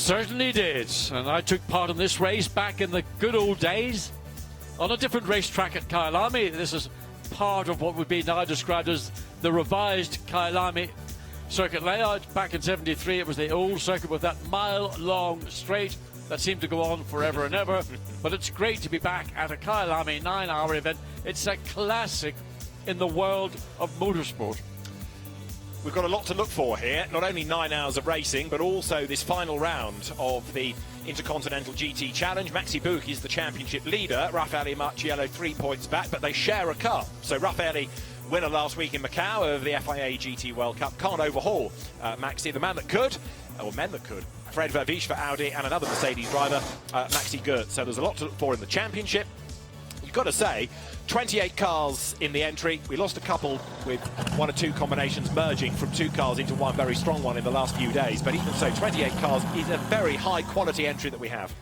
certainly did, and I took part in this race back in the good old days on a different racetrack at KYALAMI. This is part of what would be now described as the revised KYALAMI circuit layout. Back in '73 it was the old circuit with that mile-long straight that seemed to go on forever and ever. But it's great to be back at a KYALAMI 9-hour event. It's a classic in the world of motorsport. We've got a lot to look for here, not only 9 hours of racing, but also this final round of the Intercontinental GT Challenge. Maxi Buch is the championship leader, Raffaele Marciello 3 points back, but they share a car. So Raffaele, winner last week in Macau of the FIA GT World Cup, can't overhaul Maxi. The man that could, or men that could, Fred Vervisch for Audi, and another Mercedes driver, Maxi Goetz. So there's a lot to look for in the championship. You've got to say, 28 cars in the entry. We lost a couple with 1 or 2 combinations merging from 2 cars into one very strong one in the last few days. But even so, 28 cars is a very high quality entry that we have.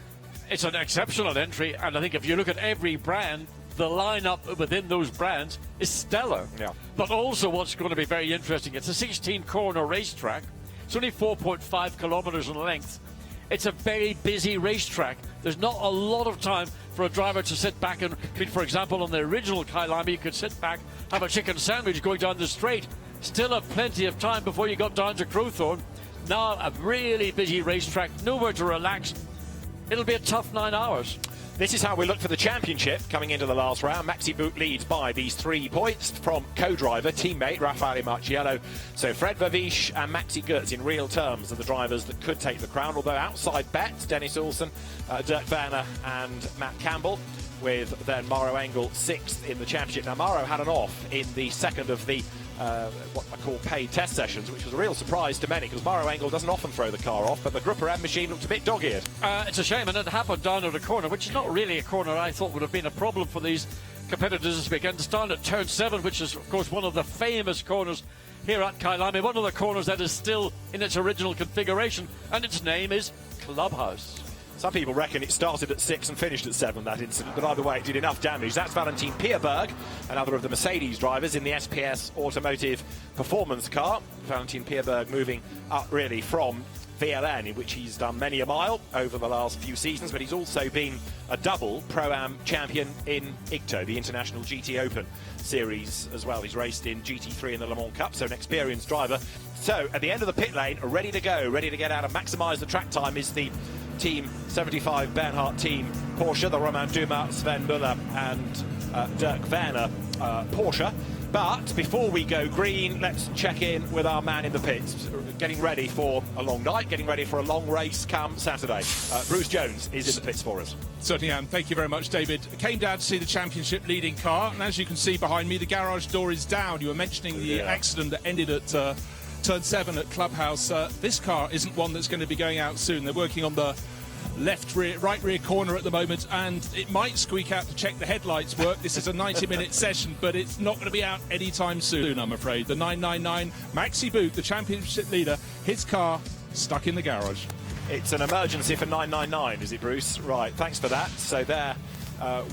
It's an exceptional entry, and I think if you look at every brand, the lineup within those brands is stellar. Yeah. But also what's going to be very interesting, it's a 16-corner racetrack. It's only 4.5 kilometers in length. It's a very busy racetrack. There's not a lot of time for a driver to sit back and, for example, on the original KYALAMI, you could sit back, have a chicken sandwich going down the straight. Still have plenty of time before you got down to Crowthorne. Now a really busy racetrack, nowhere to relax. It'll be a tough 9 hours. This is how we look for the championship coming into the last round. Maxi Buch leads by these 3 points from co-driver, teammate Raffaele Marciello. So Fred Vervisch and Maxi Goetz in real terms are the drivers that could take the crown, although outside bets, Dennis Olsen, Dirk Werner and Matt Campbell, with then Mauro Engel 6th in the championship. Now Mauro had an off in the second of the what I call paid test sessions, which was a real surprise to many because Mauro Engel doesn't often throw the car off, but the Grouper M machine looked a bit dog-eared. It's a shame, and it happened down at a corner, which is not really a corner I thought would have been a problem for these competitors this weekend. It's down at turn 7, which is of course one of the famous corners here at KYALAMI, one of the corners that is still in its original configuration, and its name is Clubhouse. Some people reckon it started at 6 and finished at 7, that incident, but either way it did enough damage. That's Valentin Pierberg, another of the Mercedes drivers in the SPS Automotive Performance car. Valentin Pierberg moving up really from VLN, in which he's done many a mile over the last few seasons, but he's also been a double Pro-Am champion in IGTO, the International GT Open Series as well. He's raced in GT3 in the Le Mans Cup, so an experienced driver. So at the end of the pit lane, ready to go, ready to get out and maximise the track time is the Team 75 Bernhardt team Porsche, the Romain Dumas, Sven Müller and Dirk Werner Porsche. But before we go green, let's check in with our man in the pits, getting ready for a long night, getting ready for a long race come Saturday. Bruce Jones is in the pits for us. Certainly am. Thank you very much, David. Came down to see the championship leading car, and as you can see behind me, the garage door is down. You were mentioning the accident that ended at turn 7 at Clubhouse. This car isn't one that's going to be going out soon. They're working on the right rear corner at the moment, and it might squeak out to check the headlights work. This is a 90-minute session, but it's not going to be out anytime soon, I'm afraid. The 999 Maxi Buch, the championship leader, his car stuck in the garage. It's an emergency for 999, is it, Bruce? Right, thanks for that. So there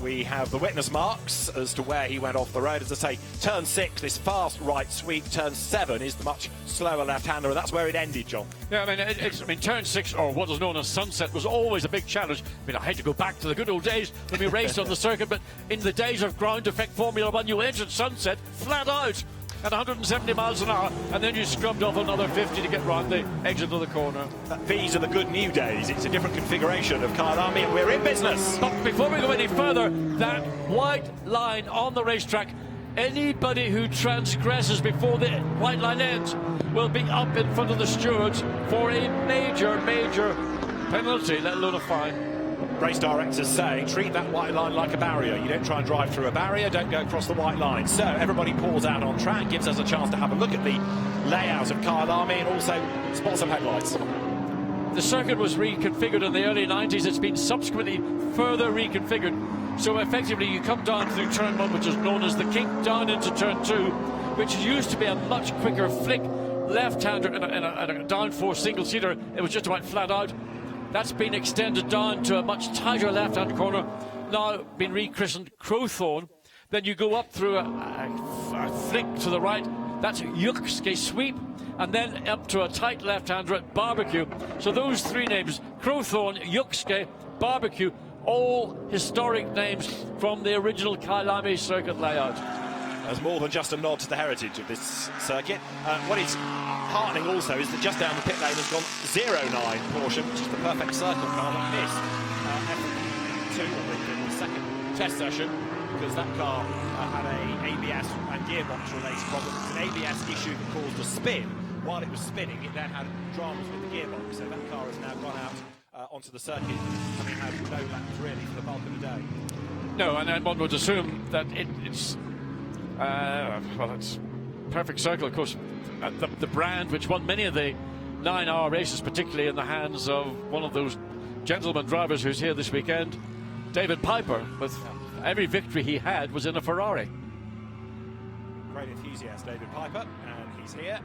we have the witness marks as to where he went off the road. As I say, turn 6, this fast right sweep. Turn 7 is the much slower left-hander, and that's where it ended, John. Yeah, I mean, turn 6, or what is known as Sunset, was always a big challenge. I mean, I hate to go back to the good old days when we raced on the circuit, but in the days of ground effect Formula 1, you entered Sunset flat out at 170 miles an hour, and then you scrubbed off another 50 to get round the exit of the corner. These are the good new days. It's a different configuration of KYALAMI, and we're in business. But before we go any further, that white line on the racetrack, anybody who transgresses before the white line ends will be up in front of the stewards for a major penalty, let alone a fine. Race directors saying, treat that white line like a barrier. You don't try and drive through a barrier, don't go across the white line. So everybody pours out on track, gives us a chance to have a look at the layout of KYALAMI and also spot some headlights. The circuit was reconfigured in the early 90s. It's been subsequently further reconfigured. So effectively you come down through turn 1, which is known as the kink, down into turn 2, which used to be a much quicker flick left-hander and a downforce single-seater. It was just about flat out. That's been extended down to a much tighter left-hand corner, now been rechristened Crowthorne. Then you go up through a flick to the right. That's Yuxke sweep, and then up to a tight left-hander at Barbecue. So those three names, Crowthorne, Yuxke, Barbecue, all historic names from the original Kyalami circuit layout. There's more than just a nod to the heritage of this circuit. What is heartening also is that just down the pit lane has gone 09 Porsche, which is the perfect circle car like this. F2, the second test session, because that car had a ABS and gearbox related problem. It's an ABS issue that caused a spin. While it was spinning, it then had dramas with the gearbox, so that car has now gone out onto the circuit, having had no laps really for the bulk of the day. No, and one would assume that it's perfect circle, of course. The brand which won many of the 9-hour races, particularly in the hands of one of those gentleman drivers who's here this weekend, David Piper. With every victory he had was in a Ferrari. Great enthusiast, David Piper, and he's here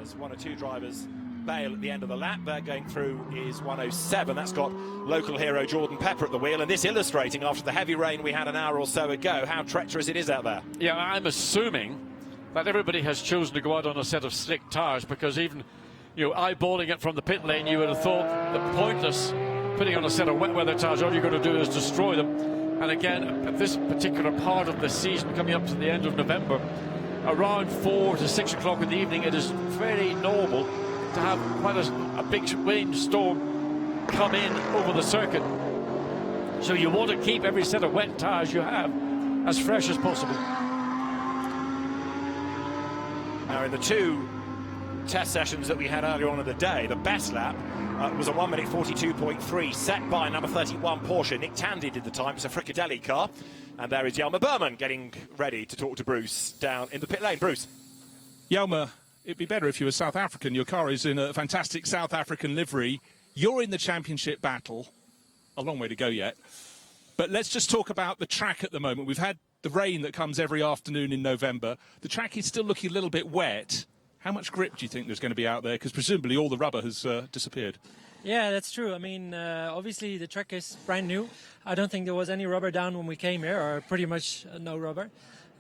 as one or two drivers bail at the end of the lap. They're going through is 107. That's got local hero Jordan Pepper at the wheel, and this illustrating after the heavy rain we had an hour or so ago how treacherous it is out there. Yeah, I'm assuming that everybody has chosen to go out on a set of slick tyres, because even eyeballing it from the pit lane, you would have thought that pointless putting on a set of wet weather tyres. All you're going to do is destroy them. And again, at this particular part of the season, coming up to the end of November, around 4 to 6 o'clock in the evening, it is very normal to have quite a big windstorm come in over the circuit. So you want to keep every set of wet tyres you have as fresh as possible. Now, in the two test sessions that we had earlier on in the day, the best lap was a 1 minute 42.3 set by number 31 Porsche. Nick Tandy did the time. It's a Fricadelli car. And there is Jelmer Berman getting ready to talk to Bruce down in the pit lane. Bruce. Jelmer, it'd be better if you were South African. Your car is in a fantastic South African livery. You're in the championship battle. A long way to go yet. But let's just talk about the track at the moment. We've had the rain that comes every afternoon in November. The track is still looking a little bit wet. How much grip do you think there's going to be out there? Because presumably all the rubber has disappeared. Yeah, that's true. I mean, obviously the track is brand new. I don't think there was any rubber down when we came here, or pretty much no rubber.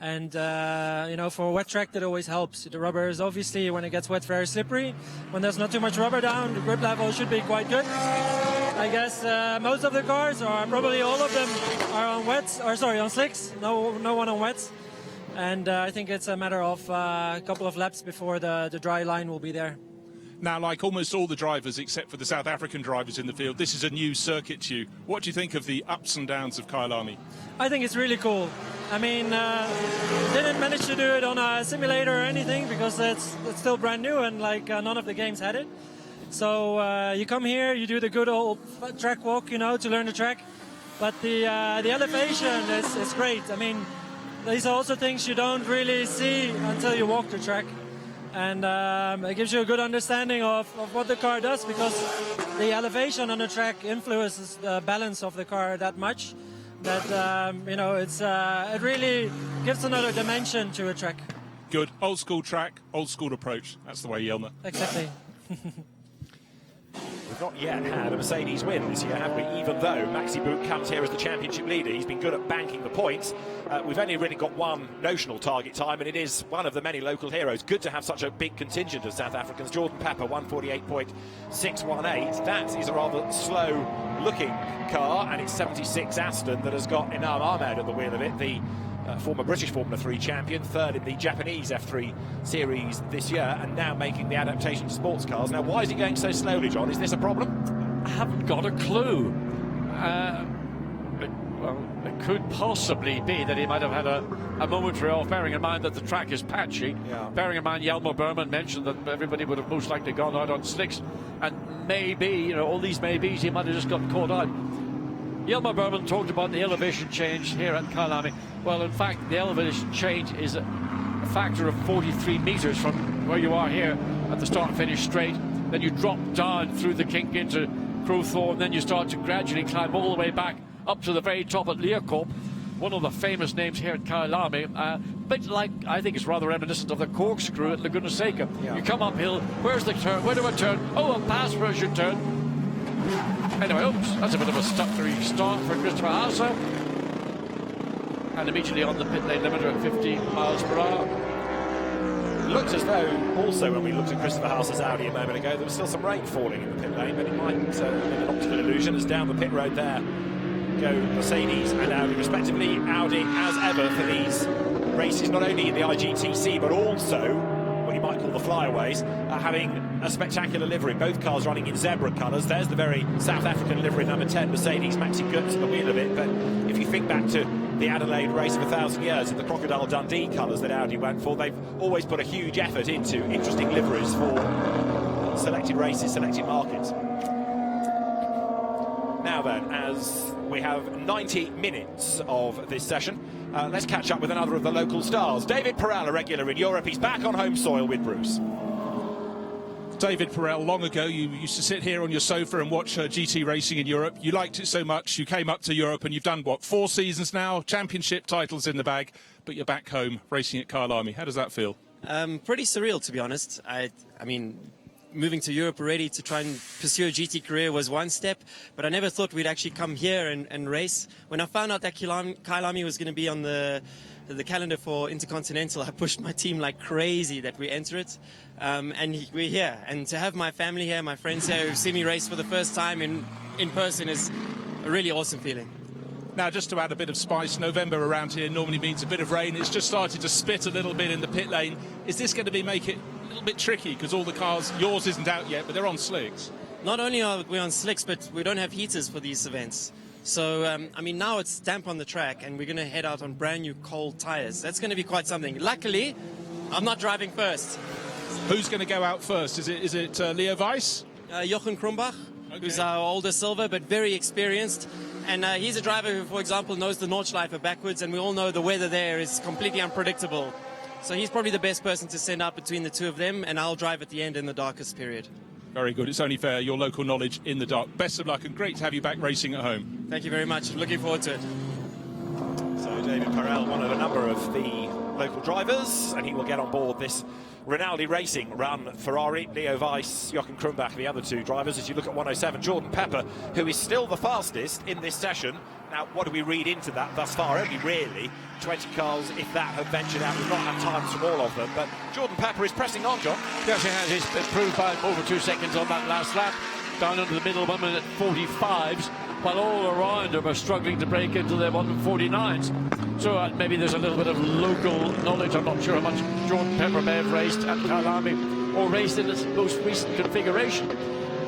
And, for a wet track, that always helps. The rubber is obviously, when it gets wet, very slippery. When there's not too much rubber down, the grip level should be quite good. I guess most of the cars, or probably all of them, are on slicks. No one on wets. And I think it's a matter of a couple of laps before the dry line will be there. Now, like almost all the drivers, except for the South African drivers in the field, this is a new circuit to you. What do you think of the ups and downs of Kyalami? I think it's really cool. I mean, didn't manage to do it on a simulator or anything, because it's still brand new, and none of the games had it. So you come here, you do the good old track walk, to learn the track. But the elevation is great. I mean, these are also things you don't really see until you walk the track. And it gives you a good understanding of what the car does, because the elevation on the track influences the balance of the car that much that, it really gives another dimension to a track. Good. Old school track, old school approach. That's the way, Jelmer. Exactly. We've not yet had a Mercedes win this year, have we? Even though Maxi Book comes here as the championship leader. He's been good at banking the points. We've only really got one notional target time, and it is one of the many local heroes. Good to have such a big contingent of South Africans. Jordan Pepper, 148.618. That is a rather slow-looking car, and it's 76 Aston that has got Inam Ahmed at the wheel of it, the former British Formula 3 champion, third in the Japanese F3 series this year, and now making the adaptation to sports cars. Now, why is he going so slowly, John? Is this a problem? I haven't got a clue. It could possibly be that he might have had a momentary off, bearing in mind that the track is patchy. Yeah. Bearing in mind Jelmer Berman mentioned that everybody would have most likely gone out on slicks, and maybe, all these maybes, he might have just got caught out. Jelmer Berman talked about the elevation change here at Kyalami. Well, in fact, the elevation change is a factor of 43 metres from where you are here at the start-finish straight. Then you drop down through the kink into Crowthorne, then you start to gradually climb all the way back up to the very top at Leerkorp, one of the famous names here at Kyalami. Bit like, I think it's rather reminiscent of the corkscrew at Laguna Seca. Yeah. You come uphill, where's the turn? Where do I turn? Oh, a pass where I should turn. Anyway, oops, that's a bit of a stuttery start for Christopher Hauser. And immediately on the pit lane limiter at 50 miles per hour. looked as though, also when we looked at Christopher House's Audi a moment ago, there was still some rain falling in the pit lane, but it might be an optical illusion as down the pit road there go Mercedes and Audi respectively. Audi, as ever, for these races, not only in the IGTC, but also what you might call the flyaways, having a spectacular livery. Both cars running in zebra colours. There's the very South African livery, number 10, Mercedes, Maxi Goetz at the wheel of it. But if you think back to the Adelaide race of 1,000 years, in the Crocodile Dundee colours that Audi went for, they've always put a huge effort into interesting liveries for selected races, selected markets. Now then, as we have 90 minutes of this session, let's catch up with another of the local stars. David Parral, a regular in Europe. He's back on home soil with Bruce. David Parral, long ago you used to sit here on your sofa and watch GT racing in Europe. You liked it so much, you came up to Europe and you've done, what, 4 seasons now, championship titles in the bag, but you're back home racing at KYALAMI. How does that feel? Pretty surreal, to be honest. I mean, moving to Europe already to try and pursue a GT career was one step, but I never thought we'd actually come here and race. When I found out that KYALAMI was going to be on the calendar for Intercontinental, I pushed my team like crazy that we enter it, and we're here. And to have my family here, my friends here who've seen me race for the first time in person is a really awesome feeling. Now, just to add a bit of spice, November around here normally means a bit of rain. It's just started to spit a little bit in the pit lane. Is this going to make it a little bit tricky because all the cars, yours isn't out yet, but they're on slicks? Not only are we on slicks, but we don't have heaters for these events. So, I mean, now it's damp on the track and we're going to head out on brand new cold tyres. That's going to be quite something. Luckily, I'm not driving first. Who's going to go out first? Is it Leo Weiss? Jochen Krumbach, okay, who's our older silver, but very experienced. And he's a driver who, for example, knows the Nordschleife backwards, and we all know the weather there is completely unpredictable. So he's probably the best person to send out between the two of them, and I'll drive at the end in the darkest period. Very good. It's only fair, your local knowledge in the dark. Best of luck and great to have you back racing at home. Thank you very much. Looking forward to it. So David Parral, one of a number of the local drivers, and he will get on board this Rinaldi Racing run. Ferrari, Leo Weiss, Jochen Krumbach, the other two drivers. As you look at 107, Jordan Pepper, who is still the fastest in this session. Now, what do we read into that thus far? Only really 20 cars, if that, have ventured out. We've not had times from all of them, but Jordan Pepper is pressing on, John. Yes, he has. He's improved by over 2 seconds on that last lap. Down into the middle, 1 minute 45s, while all around him are struggling to break into their 1:49s. So maybe there's a little bit of local knowledge. I'm not sure how much Jordan Pepper may have raced at KYALAMI or raced in its most recent configuration.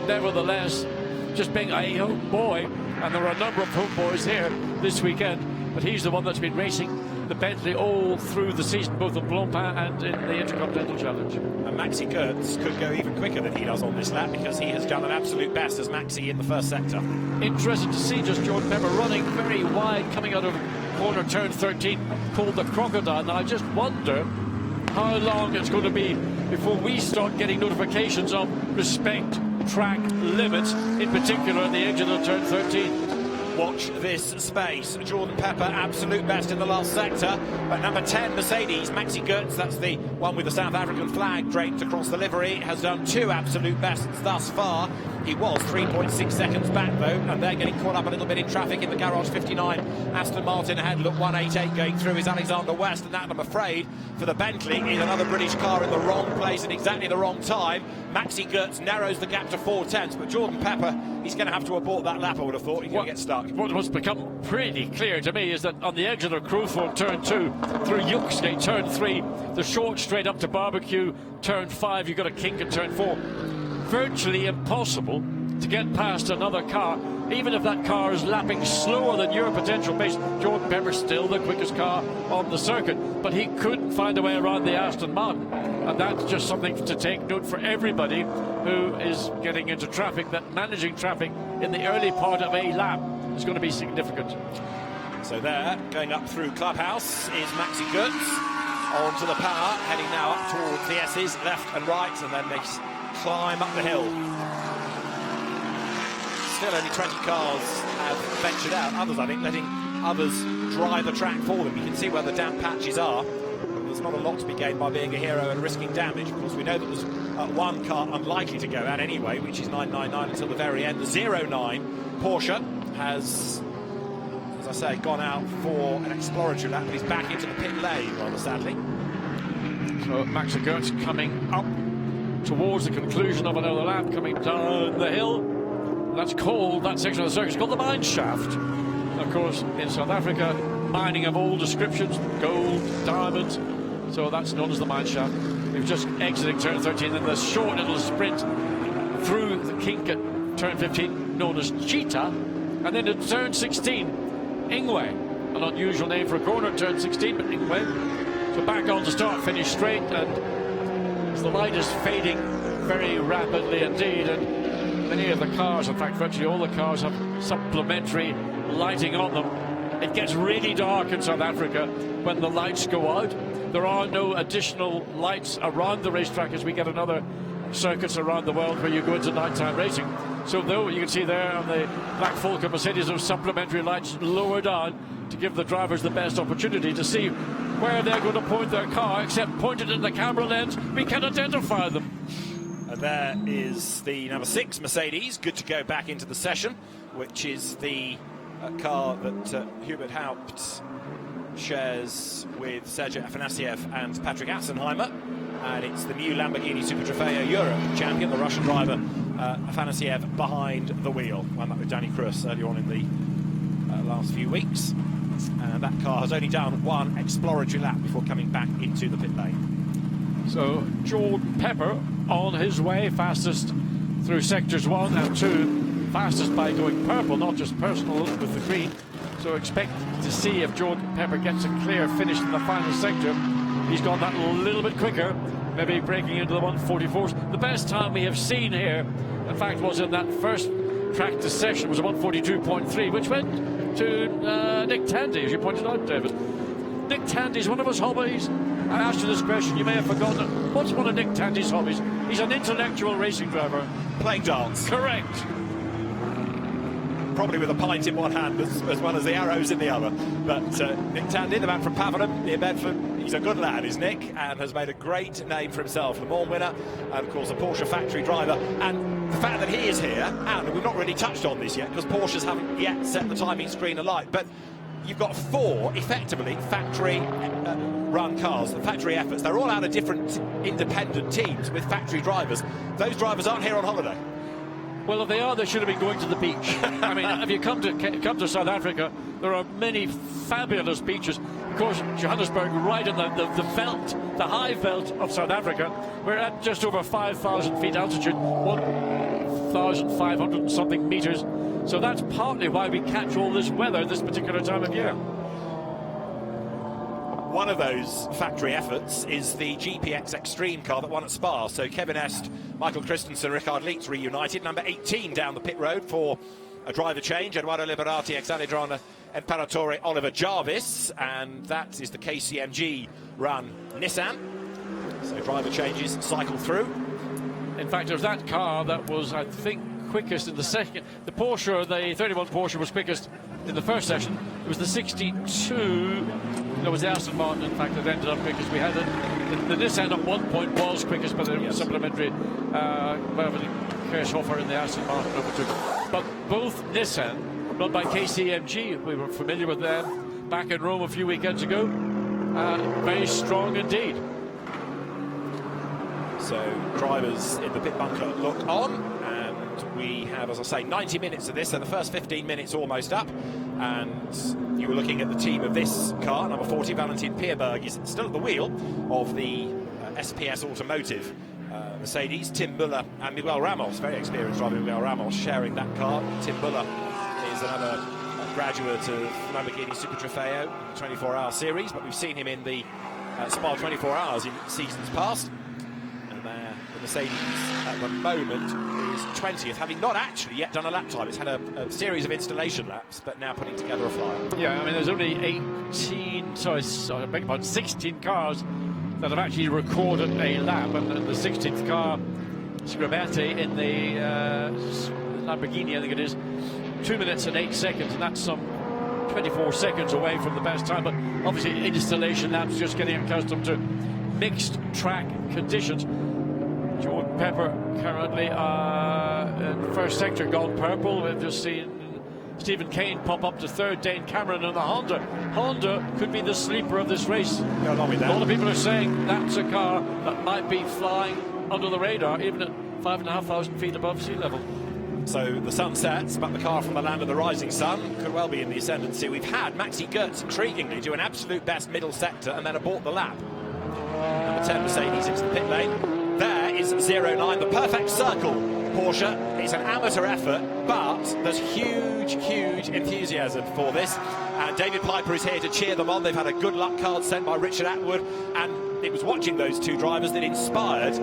Nevertheless, just being a home boy, and there are a number of home boys here this weekend, but he's the one that's been racing the Bentley all through the season, both in Blancpain and in the Intercontinental Challenge. And Maxi Goetz could go even quicker than he does on this lap because he has done an absolute best as Maxi in the first sector. Interesting to see just Jordan Pepper running very wide, coming out of corner turn 13, called the Crocodile. Now I just wonder how long it's going to be before we start getting notifications of respect track limits, in particular at the exit of turn 13. Watch this space. Jordan Pepper, absolute best in the last sector. But number 10, Mercedes, Maxi Goetz, that's the one with the South African flag draped across the livery, has done 2 absolute bests thus far. He was 3.6 seconds back, though, and they're getting caught up a little bit in traffic in the Garage 59. Aston Martin ahead, look, 188 going through is Alexander West, and that, I'm afraid, for the Bentley, is another British car in the wrong place at exactly the wrong time. Maxi Goetz narrows the gap to 4/10, but Jordan Pepper, he's going to have to abort that lap, I would have thought. He's going to get stuck. What must become pretty clear to me is that on the exit of Crowthorne turn 2, through Yuxgate turn 3, the short straight up to Barbecue turn 5, you've got a kink at turn 4. Virtually impossible to get past another car, even if that car is lapping slower than your potential pace. Jordan Pepper's still the quickest car on the circuit, but he couldn't find a way around the Aston Martin, and that's just something to take note for everybody who is getting into traffic, that managing traffic in the early part of a lap is going to be significant. So there, going up through Clubhouse, is Maxi Goetz onto the power, heading now up towards the S's, left and right, and then they climb up the hill. Still only 20 cars have ventured out. Others, I think, letting others dry the track for them. You can see where the damp patches are. But there's not a lot to be gained by being a hero and risking damage. Of course, we know that there's one car unlikely to go out anyway, which is 999 until the very end. The 09 Porsche has, as I say, gone out for an exploratory lap, but he's back into the pit lane, rather sadly. So Max Gertz coming up towards the conclusion of another lap, coming down the hill. That's called, that section of the circuit is called the mine shaft. Of course, in South Africa, mining of all descriptions, gold, diamonds, so that's known as the mine shaft. We've just exiting turn 13, and the short little sprint through the kink at turn 15, known as Cheetah, and then at turn 16, Ingwe. An unusual name for a corner, turn 16, but Ingwe. So back on to start, finish straight, and the light is fading very rapidly indeed, and many of the cars, in fact virtually all the cars, have supplementary lighting on them. It gets really dark in South Africa when the lights go out. There are no additional lights around the racetrack as we get another circuits around the world where you go into nighttime racing. So though you can see there on the Black Falcon Mercedes those supplementary lights lower down to give the drivers the best opportunity to see where they're going to point their car, except pointed in the camera lens, we can identify them. And there is the number 6 Mercedes, good to go back into the session, which is the car that Hubert Haupt shares with Sergio Afanasiev and Patrick Assenheimer, and it's the new Lamborghini Super Trofeo Europe champion, the Russian driver Afanasiev behind the wheel. Won that with Danny Krus earlier on in the last few weeks, and that car has only done one exploratory lap before coming back into the pit lane. So Jordan Pepper on his way, fastest through sectors 1 and 2, fastest by going purple, not just personal with the green. So expect to see if Jordan Pepper gets a clear finish in the final sector. He's gone that little bit quicker, maybe breaking into the 144s. The best time we have seen here, in fact, was in that first practice session, was a 142.3, which went to Nick Tandy, as you pointed out, David. Nick Tandy's one of his hobbies. I asked you this question, you may have forgotten it. What's one of Nick Tandy's hobbies? He's an intellectual racing driver. Playing dance. Correct. Probably with a pint in one hand as well as the arrows in the other. But Nick Tandy, the man from Pavenham near Bedford, he's a good lad, is Nick, and has made a great name for himself. Le Mans winner, and of course a Porsche factory driver. And the fact that he is here, and we've not really touched on this yet because Porsches haven't yet set the timing screen alight, but you've got 4 effectively factory run cars, the factory efforts. They're all out of different independent teams with factory drivers. Those drivers aren't here on holiday. Well, if they are, they should have been going to the beach. I mean, if you come to South Africa, there are many fabulous beaches. Of course, Johannesburg, right in the veld, the high veld of South Africa. We're at just over 5,000 feet altitude, 1,500 and something meters. So that's partly why we catch all this weather this particular time of year. One of those factory efforts is the GPX Extreme car that won at Spa. So Kevin Est, Michael Christensen, Richard Leitz reunited. Number 18 down the pit road for a driver change. Eduardo Liberati, Alexandre Imperatore, Oliver Jarvis. And that is the KCMG run Nissan. So driver changes cycle through. In fact, it was that car that was, I think, quickest in the second. The Porsche, the 31 Porsche was quickest in the first session. It was the 62, it was the Aston Martin, in fact, that ended up quickest. We had the Nissan at one point was quickest, but it was supplementary Kirchhofer in the Aston Martin overtook. But both Nissan, run by KCMG, we were familiar with them back in Rome a few weekends ago, very strong indeed. So drivers in the pit bunker look on, and we have, as I say, 90 minutes of this, so the first 15 minutes almost up, and you were looking at the team of this car, number 40, Valentin Pierberg, is still at the wheel of the SPS Automotive Mercedes. Tim Muller and Miguel Ramos, very experienced driver Miguel Ramos, sharing that car. Tim Muller is another graduate of Lamborghini Super Trofeo 24-hour series, but we've seen him in the Spa 24 hours in seasons past. The Mercedes at the moment is 20th, having not actually yet done a lap time. It's had a series of installation laps, but now putting together a flyer. Yeah, I mean, there's only 16 cars that have actually recorded a lap, and the 16th car, Scribetti in the Lamborghini, I think it is, 2 minutes and 8 seconds, and that's some 24 seconds away from the best time. But obviously, installation laps, just getting accustomed to mixed track conditions. Jordan Pepper currently in first sector gone purple. We've just seen Stephen Kane pop up to third, Dane Cameron and the Honda. Honda could be the sleeper of this race. Go along with that. A lot of people are saying that's a car that might be flying under the radar, even at 5,500 feet above sea level. So the sun sets, but the car from the land of the rising sun could well be in the ascendancy. We've had Maxi Goetz, intriguingly, do an absolute best middle sector and then abort the lap. Number 10 Mercedes into the pit lane. There is 09, the perfect circle. Porsche, it's an amateur effort, but there's huge enthusiasm for this. And David Piper is here to cheer them on. They've had a good luck card sent by Richard Atwood, and it was watching those two drivers that inspired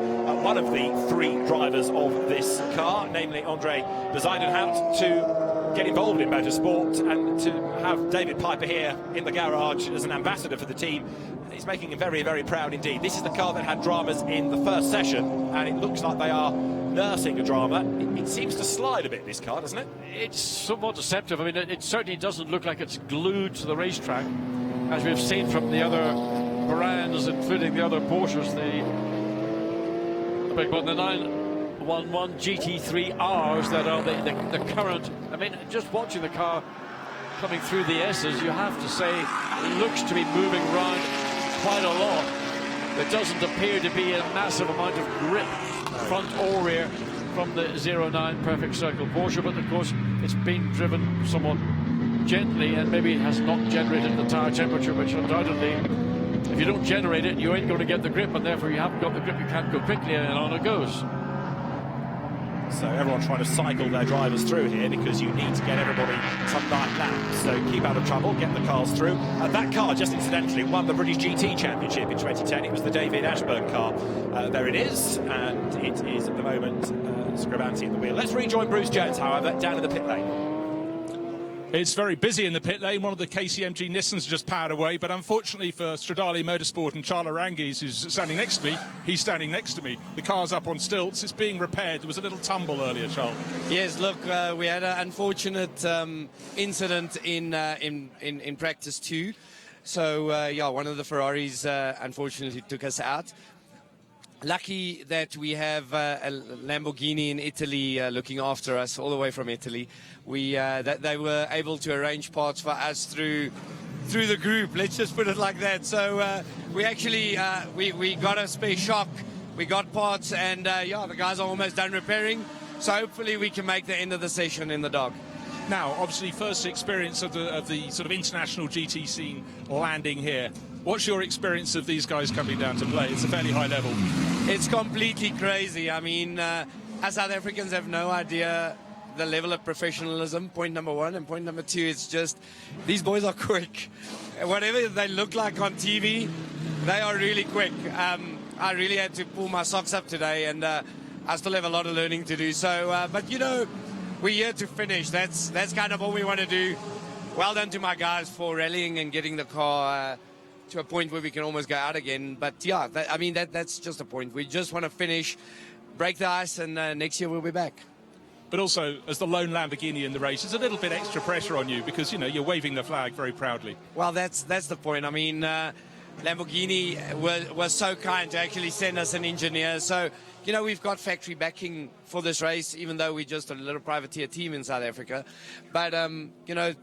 one of the three drivers of this car, namely Andre de Zuidenhout, to get involved in motorsport, and to have David Piper here in the garage as an ambassador for the team. He's making him very, very proud indeed. This is the car that had dramas in the first session, and it looks like they are nursing a drama. It seems to slide a bit, this car, doesn't it? It's somewhat deceptive. I mean, it certainly doesn't look like it's glued to the racetrack, as we've seen from the other brands, including the other Porsches, the 911 GT3Rs that are the current. I mean, just watching the car coming through the S's, you have to say it looks to be moving around quite a lot. There doesn't appear to be a massive amount of grip, front or rear, from the 09 Perfect Circle Porsche, but of course it's been driven somewhat gently and maybe has not generated the tire temperature, which undoubtedly, if you don't generate it, you ain't going to get the grip, and therefore you haven't got the grip, you can't go quickly, and on it goes. So everyone trying to cycle their drivers through here, because you need to get everybody some 9 laps. So keep out of trouble, get the cars through. That car, just incidentally, won the British GT Championship in 2010. It was the David Ashburn car. There it is, and it is at the moment Scribanti in the wheel. Let's rejoin Bruce Jones, however, down in the pit lane. It's very busy in the pit lane. One of the KCMG Nissans just powered away, but unfortunately for Stradale Motorsport and Charles Arangis, who's standing next to me, he's standing next to me. The car's up on stilts. It's being repaired. There was a little tumble earlier, Charles. Yes, look, we had an unfortunate incident in practice 2. So, yeah, one of the Ferraris unfortunately took us out. Lucky that we have a Lamborghini in Italy looking after us all the way from Italy. That they were able to arrange parts for us through the group. Let's just put it like that. So we actually we got a spare shock. We got parts, and yeah, the guys are almost done repairing. So hopefully we can make the end of the session in the dog. Now, obviously, first experience of the sort of international GT scene landing here. What's your experience of these guys coming down to play? It's a fairly high level. It's completely crazy. I mean, us South Africans have no idea the level of professionalism, point number 1. And point number 2, it's just, these boys are quick. Whatever they look like on TV, they are really quick. I really had to pull my socks up today, and I still have a lot of learning to do. So, but you know, we're here to finish. That's kind of all we want to do. Well done to my guys for rallying and getting the car to a point where we can almost go out again. But yeah, that's just a point. We just want to finish, break the ice, and next year we'll be back. But also, as the lone Lamborghini in the race, there's a little bit extra pressure on you because, you know, you're waving the flag very proudly. Well, that's the point. I mean, Lamborghini was so kind to actually send us an engineer. So, you know, we've got factory backing for this race, even though we're just a little privateer team in South Africa. But, you know,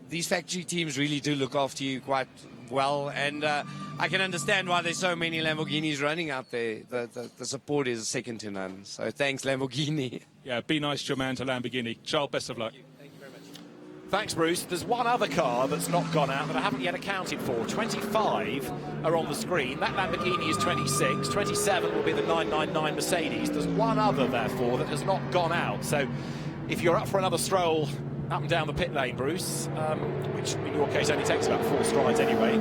these factory teams really do look after you quite well, and I can understand why there's so many Lamborghinis running out there. The support is second to none. So thanks, Lamborghini. Yeah, be nice to your man to Lamborghini. Charles, best of luck. Thank you very much. Thanks, Bruce. There's one other car that's not gone out that I haven't yet accounted for. 25 are on the screen. That Lamborghini is 26. 27 will be the 999 Mercedes. There's one other, therefore, that has not gone out. So if you're up for another stroll up and down the pit lane, Bruce, which in your case only takes about 4 strides anyway,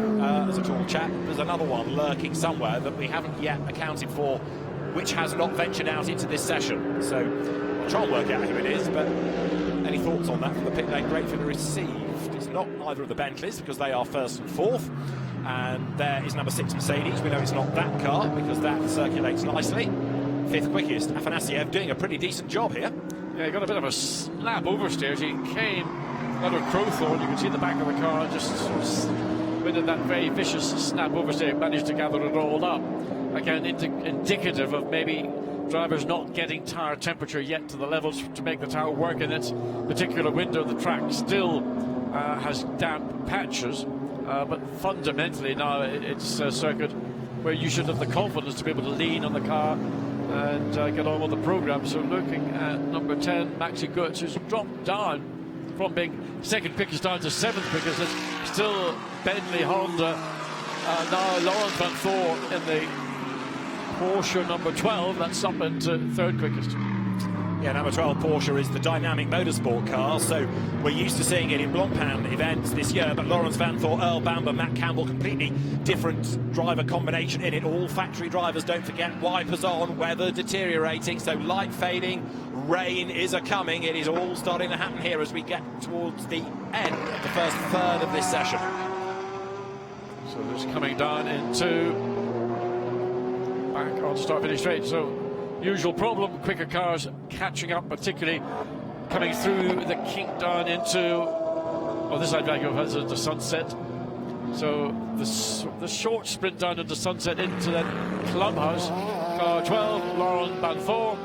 as a tall chap, there's another one lurking somewhere that we haven't yet accounted for, which has not ventured out into this session. So I'll try and work out who it is, but any thoughts on that from the pit lane? Gratefully received. It's not either of the Bentleys, because they are first and fourth, and there is number 6 Mercedes. We know it's not that car because that circulates nicely. 5th quickest, Afanasiev, doing a pretty decent job here. Yeah, he got a bit of a snap oversteer. He came out of Crowthorne. You can see the back of the car just with that very vicious snap oversteer. Managed to gather it all up. Again, indicative of maybe Driver's not getting tyre temperature yet to the levels to make the tyre work in its particular window. The track still has damp patches, but fundamentally now it's a circuit where you should have the confidence to be able to lean on the car and get on with the program. So looking at number 10, Maxi Goetz, who's dropped down from being second pickers down to seventh pickers. It's still Bentley, Honda, now Laurens van Thor in the Porsche number 12. That's up into third quickest. Yeah, number 12 Porsche is the dynamic motorsport car, so we're used to seeing it in Blancpain events this year, but Laurens van Thor, Earl Bamber, Matt Campbell, completely different driver combination in it. All factory drivers, don't forget, wipers on, weather deteriorating, so light fading, rain is a-coming. It is all starting to happen here as we get towards the end of the first third of this session. So it's coming down into back on start-finish straight, so usual problem, quicker cars catching up, particularly coming through the kink down into, oh, this side has the Sunset. So the short sprint down into Sunset into that clubhouse. Car 12, Laurens van Thor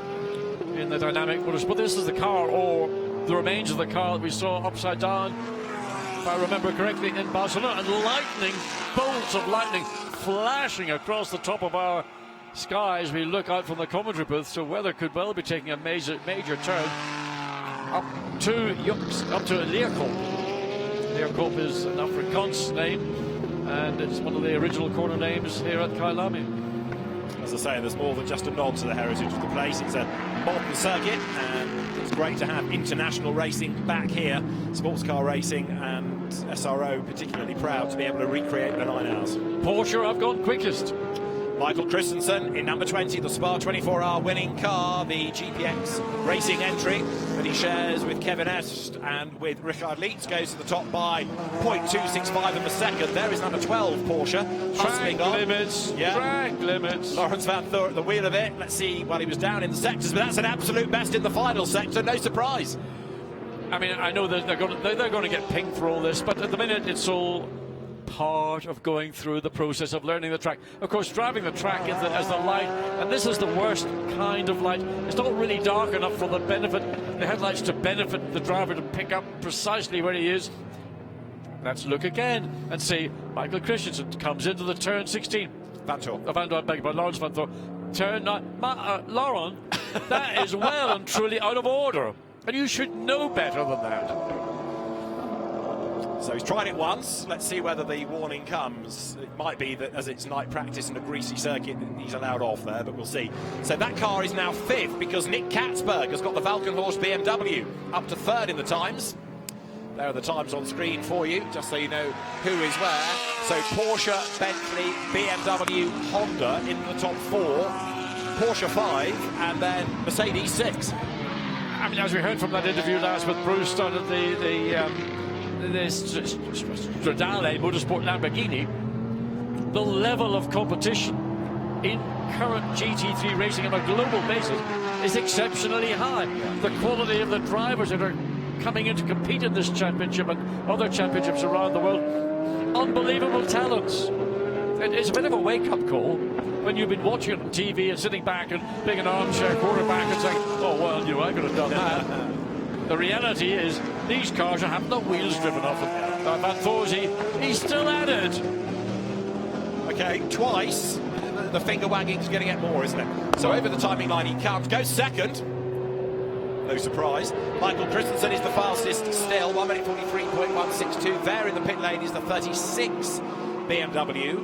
in the dynamic motorsport. This is the car, or the remains of the car that we saw upside down, if I remember correctly, in Barcelona. And lightning, bolts of lightning flashing across the top of our skies. We look out from the commentary booth, so weather could well be taking a major turn up to Leerkolp. Leerkolp is an Afrikaans name, and it's one of the original corner names here at KYALAMI. As I say, there's more than just a nod to the heritage of the place. It's a modern circuit, and it's great to have international racing back here, sports car racing, and SRO particularly proud to be able to recreate the 9 hours. Porsche, I've gone quickest. Michael Christensen in number 20, the Spa 24-hour winning car, the GPX racing entry that he shares with Kevin Est and with Richard Leitz, goes to the top by 0.265 of a second. There is number 12 Porsche hustling on. Track limits. Laurens van Thor at the wheel of it. Let's see, well, he was down in the sectors, but that's an absolute best in the final sector, no surprise. I mean, I know that they're going to get pinged for all this, but at the minute it's all part of going through the process of learning the track. Of course, driving the track as the light, and this is the worst kind of light. It's not really dark enough for the headlights to benefit the driver to pick up precisely where he is. Let's look again and see. Michael Christensen comes into the turn 16. Laurens van Thor. Turn 9. Laurens, that is well and truly out of order, and you should know better than that. So he's tried it once. Let's see whether the warning comes. It might be that as it's night practice and a greasy circuit, he's allowed off there, but we'll see. So that car is now fifth because Nick Katzberg has got the Valkenhorst BMW up to third in the times. There are the times on screen for you, just so you know who is where. So Porsche, Bentley, BMW, Honda in the top four, Porsche 5, and then Mercedes 6. I mean, as we heard from that interview last with Bruce down at the Stradale Motorsport Lamborghini, the level of competition in current GT3 racing on a global basis is exceptionally high. The quality of the drivers that are coming in to compete in this championship and other championships around the world, unbelievable talents. It's a bit of a wake-up call when you've been watching it on TV and sitting back and being an armchair quarterback and saying, oh, well, you know, I could have done that. The reality is these cars are having the wheels driven off them. Van Thor's, he's still at it. Okay, twice. The finger wagging's going to get more, isn't it? So over the timing line he comes, goes second. No surprise. Michael Christensen is the fastest still, 1 minute 43.162. There in the pit lane is the 36 BMW,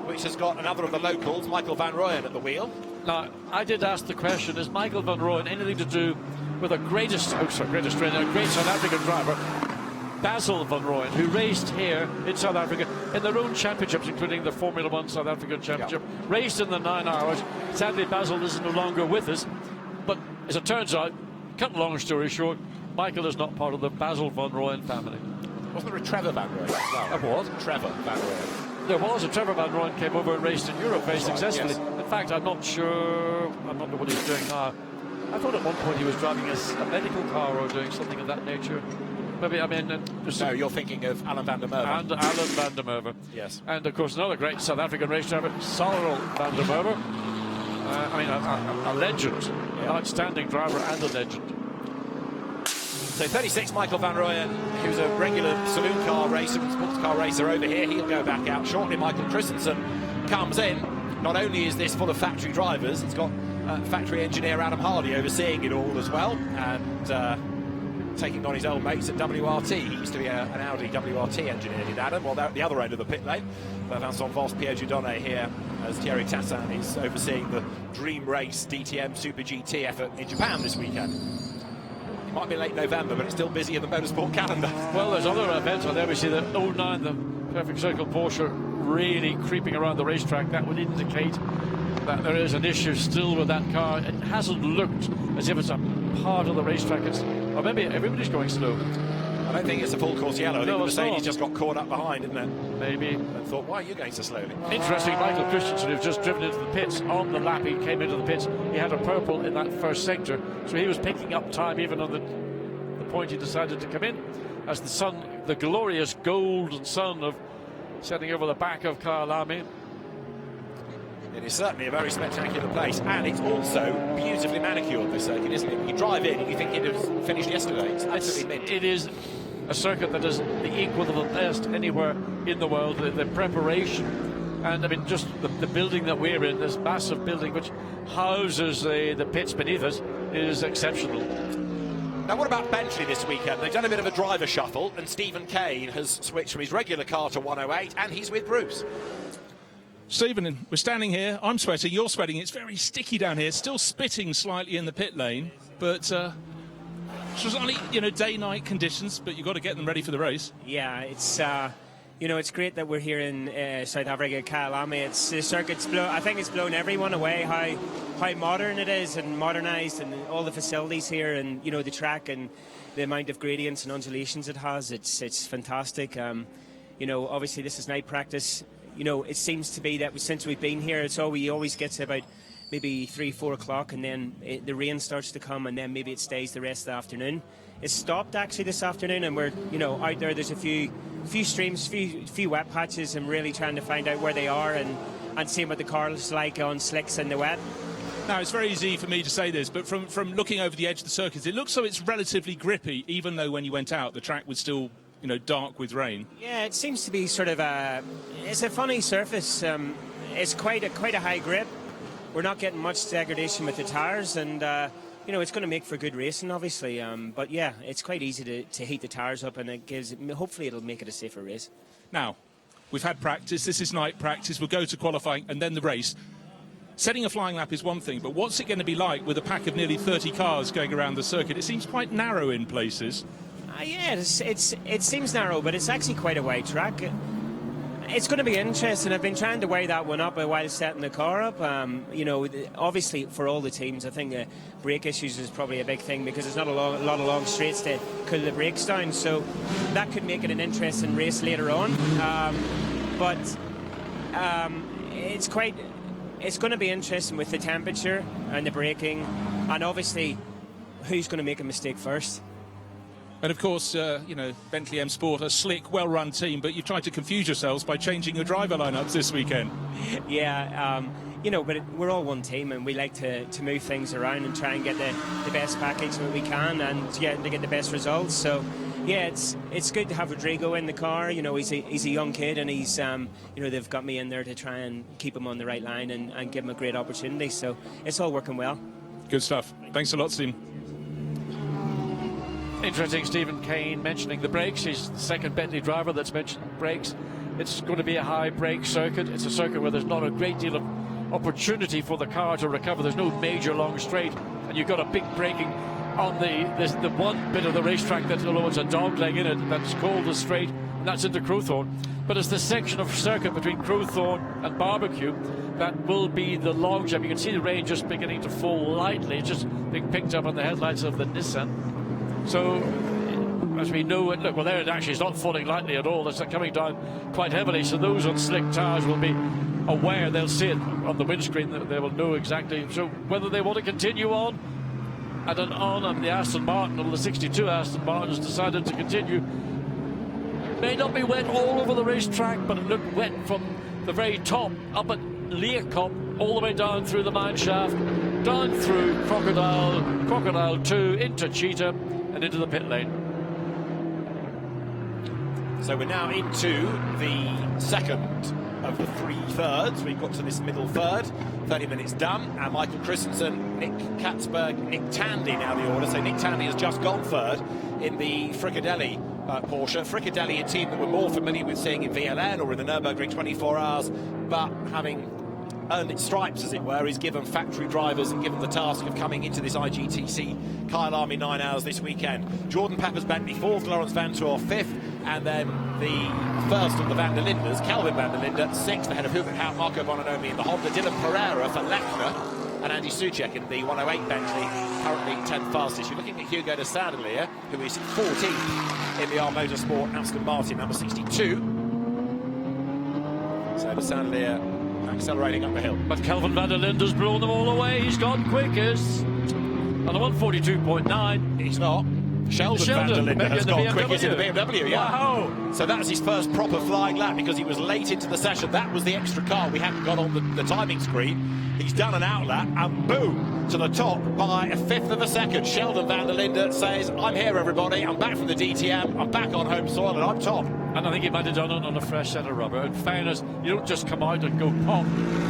which has got another of the locals, Michael van Rooyen, at the wheel. Now, I did ask the question, is Michael van Rooyen anything to do with a great South African driver, Basil van Rooyen, who raced here in South Africa in their own championships, including the Formula One South African Championship, raced in the 9 hours. Sadly, Basil is no longer with us, but as it turns out, cut a long story short, Michael is not part of the Basil van Rooyen family. Wasn't there a Trevor van Rooyen as well? There was. Trevor van Rooyen. There was. A Trevor van Rooyen came over and raced in Europe very successfully. Yes. In fact, I'm not sure what he's doing now. I thought at one point he was driving a medical car or doing something of that nature. Maybe, I mean... no, you're thinking of Alan van der Merwe. And Alan van der Merwe. Yes. And, of course, another great South African race driver, Cyril van der Merwe. a legend, an outstanding driver and a legend. So 36, Michael van Rooyen, who's a regular saloon car racer and sports car racer over here, he'll go back out shortly. Michael Christensen comes in. Not only is this full of factory drivers, it's got factory engineer Adam Hardy overseeing it all as well, and taking on his old mates at WRT. He used to be an Audi WRT engineer, did Adam, well, they're at the other end of the pit lane. Vincent Voss, Pierre Dieudonné here, as Thierry Tassin is overseeing the Dream Race DTM Super GT effort in Japan this weekend. It might be late November, but it's still busy in the motorsport calendar. Well, there's other events on there. We see the 09, the Perfect Circle Porsche, really creeping around the racetrack. That would indicate that there is an issue still with that car. It hasn't looked as if it's a part of the racetrack. Or maybe everybody's going slow. I don't think it's a full course yellow. I think No, the it's Mercedes not. just got caught up behind, isn't it? Maybe. And thought, why are you going so slowly? Interesting, Michael Christensen, who's just driven into the pits on the lap. He came into the pits. He had a purple in that first sector, so he was picking up time even on the point he decided to come in, as the sun, the glorious golden sun of setting over the back of KYALAMI. It is certainly a very spectacular place, and it's also beautifully manicured, this circuit, isn't it? You drive in and you think it was finished yesterday. It's absolutely mint. It is a circuit that is the equal of the best anywhere in the world. The preparation, and I mean, just the building that we're in, this massive building which houses the pits beneath us, is exceptional. Now, what about Bentley this weekend? They've done a bit of a driver shuffle, and Stephen Kane has switched from his regular car to 108, and he's with Bruce. Stephen, we're standing here. I'm sweating. You're sweating. It's very sticky down here. Still spitting slightly in the pit lane, but it was only, day-night conditions. But you've got to get them ready for the race. Yeah, it's it's great that we're here in South Africa, KYALAMI. It's the circuit's I think it's blown everyone away how modern it is and modernised, and all the facilities here, and the track and the amount of gradients and undulations it has. It's fantastic. Obviously this is night practice. It seems to be that since we've been here, we always get to about maybe 3-4 o'clock, and then the rain starts to come, and then maybe it stays the rest of the afternoon. It's stopped actually this afternoon, and we're out there. There's a few streams, few wet patches, and really trying to find out where they are and seeing what the car's like on slicks in the wet. Now, it's very easy for me to say this, but from looking over the edge of the circuit, it looks so it's relatively grippy, even though when you went out, the track was still, dark with rain. Yeah, it seems to be sort of it's a funny surface. It's quite a high grip. We're not getting much degradation with the tyres, and it's going to make for good racing, obviously. But yeah, it's quite easy to heat the tyres up, and hopefully it'll make it a safer race. Now, we've had practice. This is night practice. We'll go to qualifying and then the race. Setting a flying lap is one thing, but what's it going to be like with a pack of nearly 30 cars going around the circuit? It seems quite narrow in places. Yeah, it seems narrow, but it's actually quite a wide track. It's going to be interesting. I've been trying to weigh that one up while setting the car up. Obviously for all the teams, I think brake issues is probably a big thing, because there's not a lot of long straights to cool the brakes down. So that could make it an interesting race later on. It's going to be interesting with the temperature and the braking, and obviously who's going to make a mistake first. And of course, Bentley M Sport, a slick, well-run team, but you've tried to confuse yourselves by changing your driver lineups this weekend. Yeah, but we're all one team, and we like to move things around and try and get the best package that we can, and to get the best results. So yeah, it's good to have Rodrigo in the car. He's a young kid, and he's they've got me in there to try and keep him on the right line and give him a great opportunity. So it's all working well. Good stuff. Thanks a lot, Steve. Interesting, Stephen Kane mentioning the brakes. He's the second Bentley driver that's mentioned brakes. It's going to be a high brake circuit. It's a circuit where there's not a great deal of opportunity for the car to recover. There's no major long straight, and you've got a big braking on the one bit of the racetrack that, although it's a dog leg in it, that's called the straight, and that's into Crowthorne. But it's the section of circuit between Crowthorne and Barbecue that will be the long jump. You can see the rain just beginning to fall lightly. It's just being picked up on the headlights of the Nissan. So, as we know, look, well, there it actually is not falling lightly at all. It's coming down quite heavily. So those on slick tyres will be aware. They'll see it on the windscreen. They will know exactly. So whether they want to continue on, and the Aston Martin, or the 62 Aston Martin has decided to continue. May not be wet all over the racetrack, but it looked wet from the very top up at Leerkop all the way down through the mine shaft, down through Crocodile 2, into Cheetah, and into the pit lane. So we're now into the second of the 3 thirds. We've got to this middle third, 30 minutes done, and Michael Christensen, Nick Katzberg, Nick Tandy now the order. So Nick Tandy has just gone third in the Fricadelli Porsche. Fricadelli, a team that we're more familiar with seeing in VLN or in the Nürburgring 24 Hours, but having earned its stripes, as it were, is given factory drivers and given the task of coming into this IGTC KYALAMI 9 Hours this weekend. Jordan Peppers-Bentley 4th, Lawrence Vantoor 5th, and then the first of the Van der Lindes, Kelvin van der Linde 6th, ahead of Hubert Hout, Marco Bononomi in the Honda, Dylan Pereira for Lechner, and Andy Soucek in the 108 Bentley, currently 10th fastest. You're looking at Hugo de Sadelier, who is 14th in the R Motorsport Aston Martin, number 62. So de Sadelier accelerating up the hill. But Kelvin van der Linde's blown them all away. He's gone quickest. On the 142.9. He's not. Sheldon van der Linde has gone quickest in the BMW, yeah. Wow. So that's his first proper flying lap because he was late into the session. That was the extra car we hadn't got on the timing screen. He's done an outlap and boom, to the top by a 1/5 of a second. Sheldon van der Linde says, I'm here everybody, I'm back from the DTM, I'm back on home soil and I'm top. And I think he might have done it on a fresh set of rubber. In fairness, you don't just come out and go pop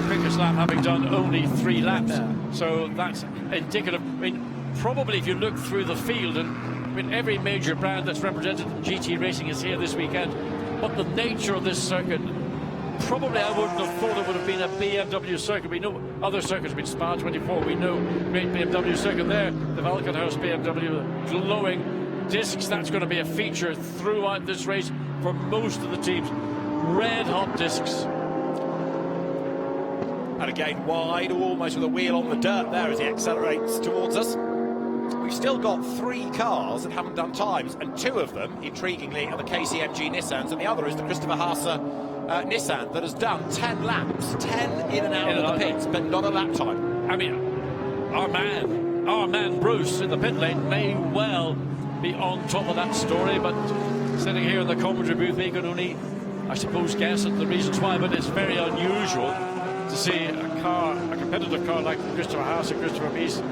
quickest lap having done only 3 laps. So that's indicative. I mean, probably if you look through the field, and I mean, every major brand that's represented in GT racing is here this weekend, but the nature of this circuit, probably I wouldn't have thought it would have been a BMW circuit. We know other circuits have been Spa 24, we know great BMW circuit there, the Valkenhaus BMW, glowing discs, that's going to be a feature throughout this race for most of the teams. Red hot discs. And again wide, almost with a wheel on the dirt there as he accelerates towards us. We've still got 3 cars that haven't done times, and 2 of them, intriguingly, are the KCMG Nissans, and the other is the Christopher Haase Nissan that has done 10 laps, 10 in and out of the pits, but not a lap time. I mean, our man Bruce in the pit lane may well be on top of that story, but sitting here in the commentary booth, we can only, I suppose, guess at the reasons why, but it's very unusual to see a competitive car like Christopher Haase and Christopher Bies.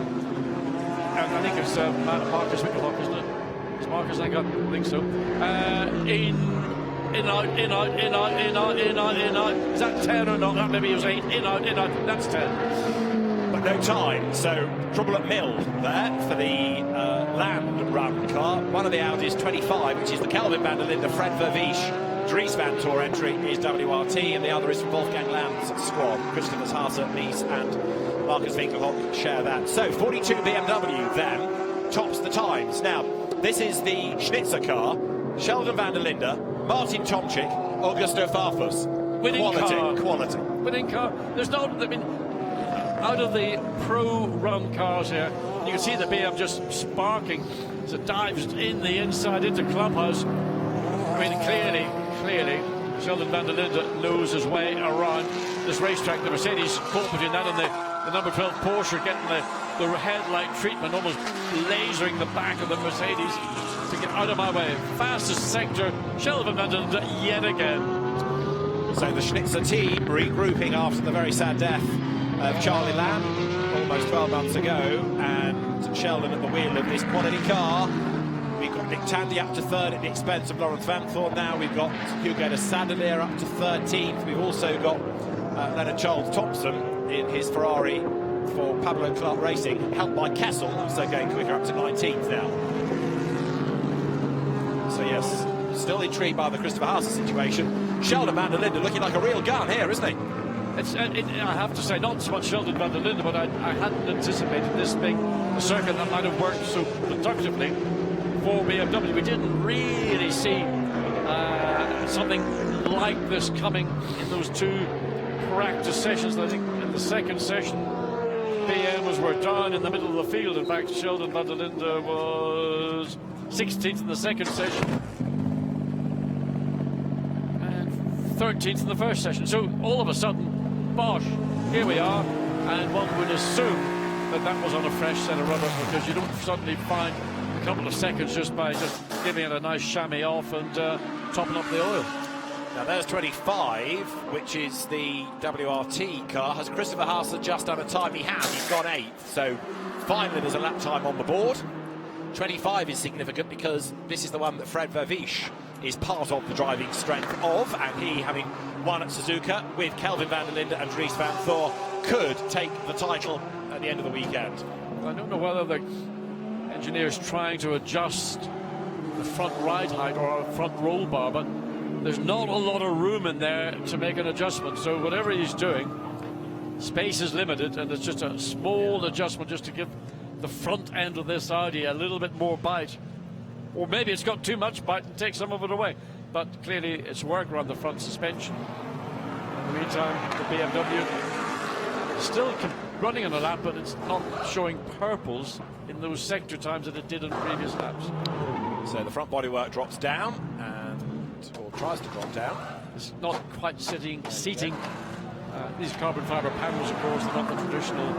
And I think it's Marcus Wickelhock, isn't it? It's Marcus, I think so. In out. Is that 10 or not? That maybe it was 8. In out. That's 10. But no time. So trouble at Mill there for the Land Run car. One of the Audis 25, which is the Kelvin van der Linde, Fred Vervies, Dries Vantoor entry is WRT, and the other is from Wolfgang Lamb's squad. Christopher Haase, Mies and Marcus Winkelhock share that. So 42 BMW then tops the times. Now, this is the Schnitzer car. Sheldon van der Linde, Martin Tomczyk, Augusto Farfus. Quality. Winning car. There's no, I mean, out of the pro-run cars here, you can see the BM just sparking as it dives in the inside into Clubhouse. I mean, clearly, Sheldon van der Linde knows his way around this racetrack. The Mercedes caught between that and the number 12 Porsche, getting the headlight treatment, almost lasering the back of the Mercedes to get out of my way. Fastest sector, Sheldon van der Linde yet again. So the Schnitzer team regrouping after the very sad death of Charlie Lamb almost 12 months ago, and Sheldon at the wheel of this quality car. We've got Nick Tandy up to 3rd at the expense of Lawrence Vantoor. Now we've got Hugo de Sadelier up to 13th. We've also got Leonard Charles Thompson in his Ferrari for Pablo Clark Racing, helped by Kessel, so going quicker up to 19th now. So yes, still intrigued by the Christopher Haase situation. Sheldon van der Linde looking like a real gun here, isn't he? I have to say, not so much Sheldon van der Linde, but I hadn't anticipated this being a circuit that might have worked so productively for BMW. We didn't really see something like this coming in those 2 practice sessions. I think in the second session, BMs were down in the middle of the field. In fact, Sheldon van der Linde was 16th in the second session and 13th in the first session. So all of a sudden, bosh, here we are, and one would assume that was on a fresh set of rubber, because you don't suddenly find a couple of seconds just by just giving it a nice chamois off and topping up the oil. Now there's 25, which is the WRT car. Has Christopher Haase just done a time? He has. He's gone 8th. So finally there's a lap time on the board. 25 is significant because this is the one that Fred Vervish is part of the driving strength of, and he, having won at Suzuka with Kelvin van der Linde and Dries van Thor, could take the title at the end of the weekend. I don't know whether the engineer's trying to adjust the front ride height or a front roll bar, but there's not a lot of room in there to make an adjustment. So whatever he's doing, space is limited, and it's just a small adjustment just to give the front end of this Audi a little bit more bite. Or maybe it's got too much bite and take some of it away. But clearly it's work around the front suspension. In the meantime, the BMW still running on a lap, but it's not showing purples in those sector times that it did in previous laps. So the front bodywork drops down, or tries to drop down. It's not quite seating. These carbon fibre panels, of course, they're not the traditional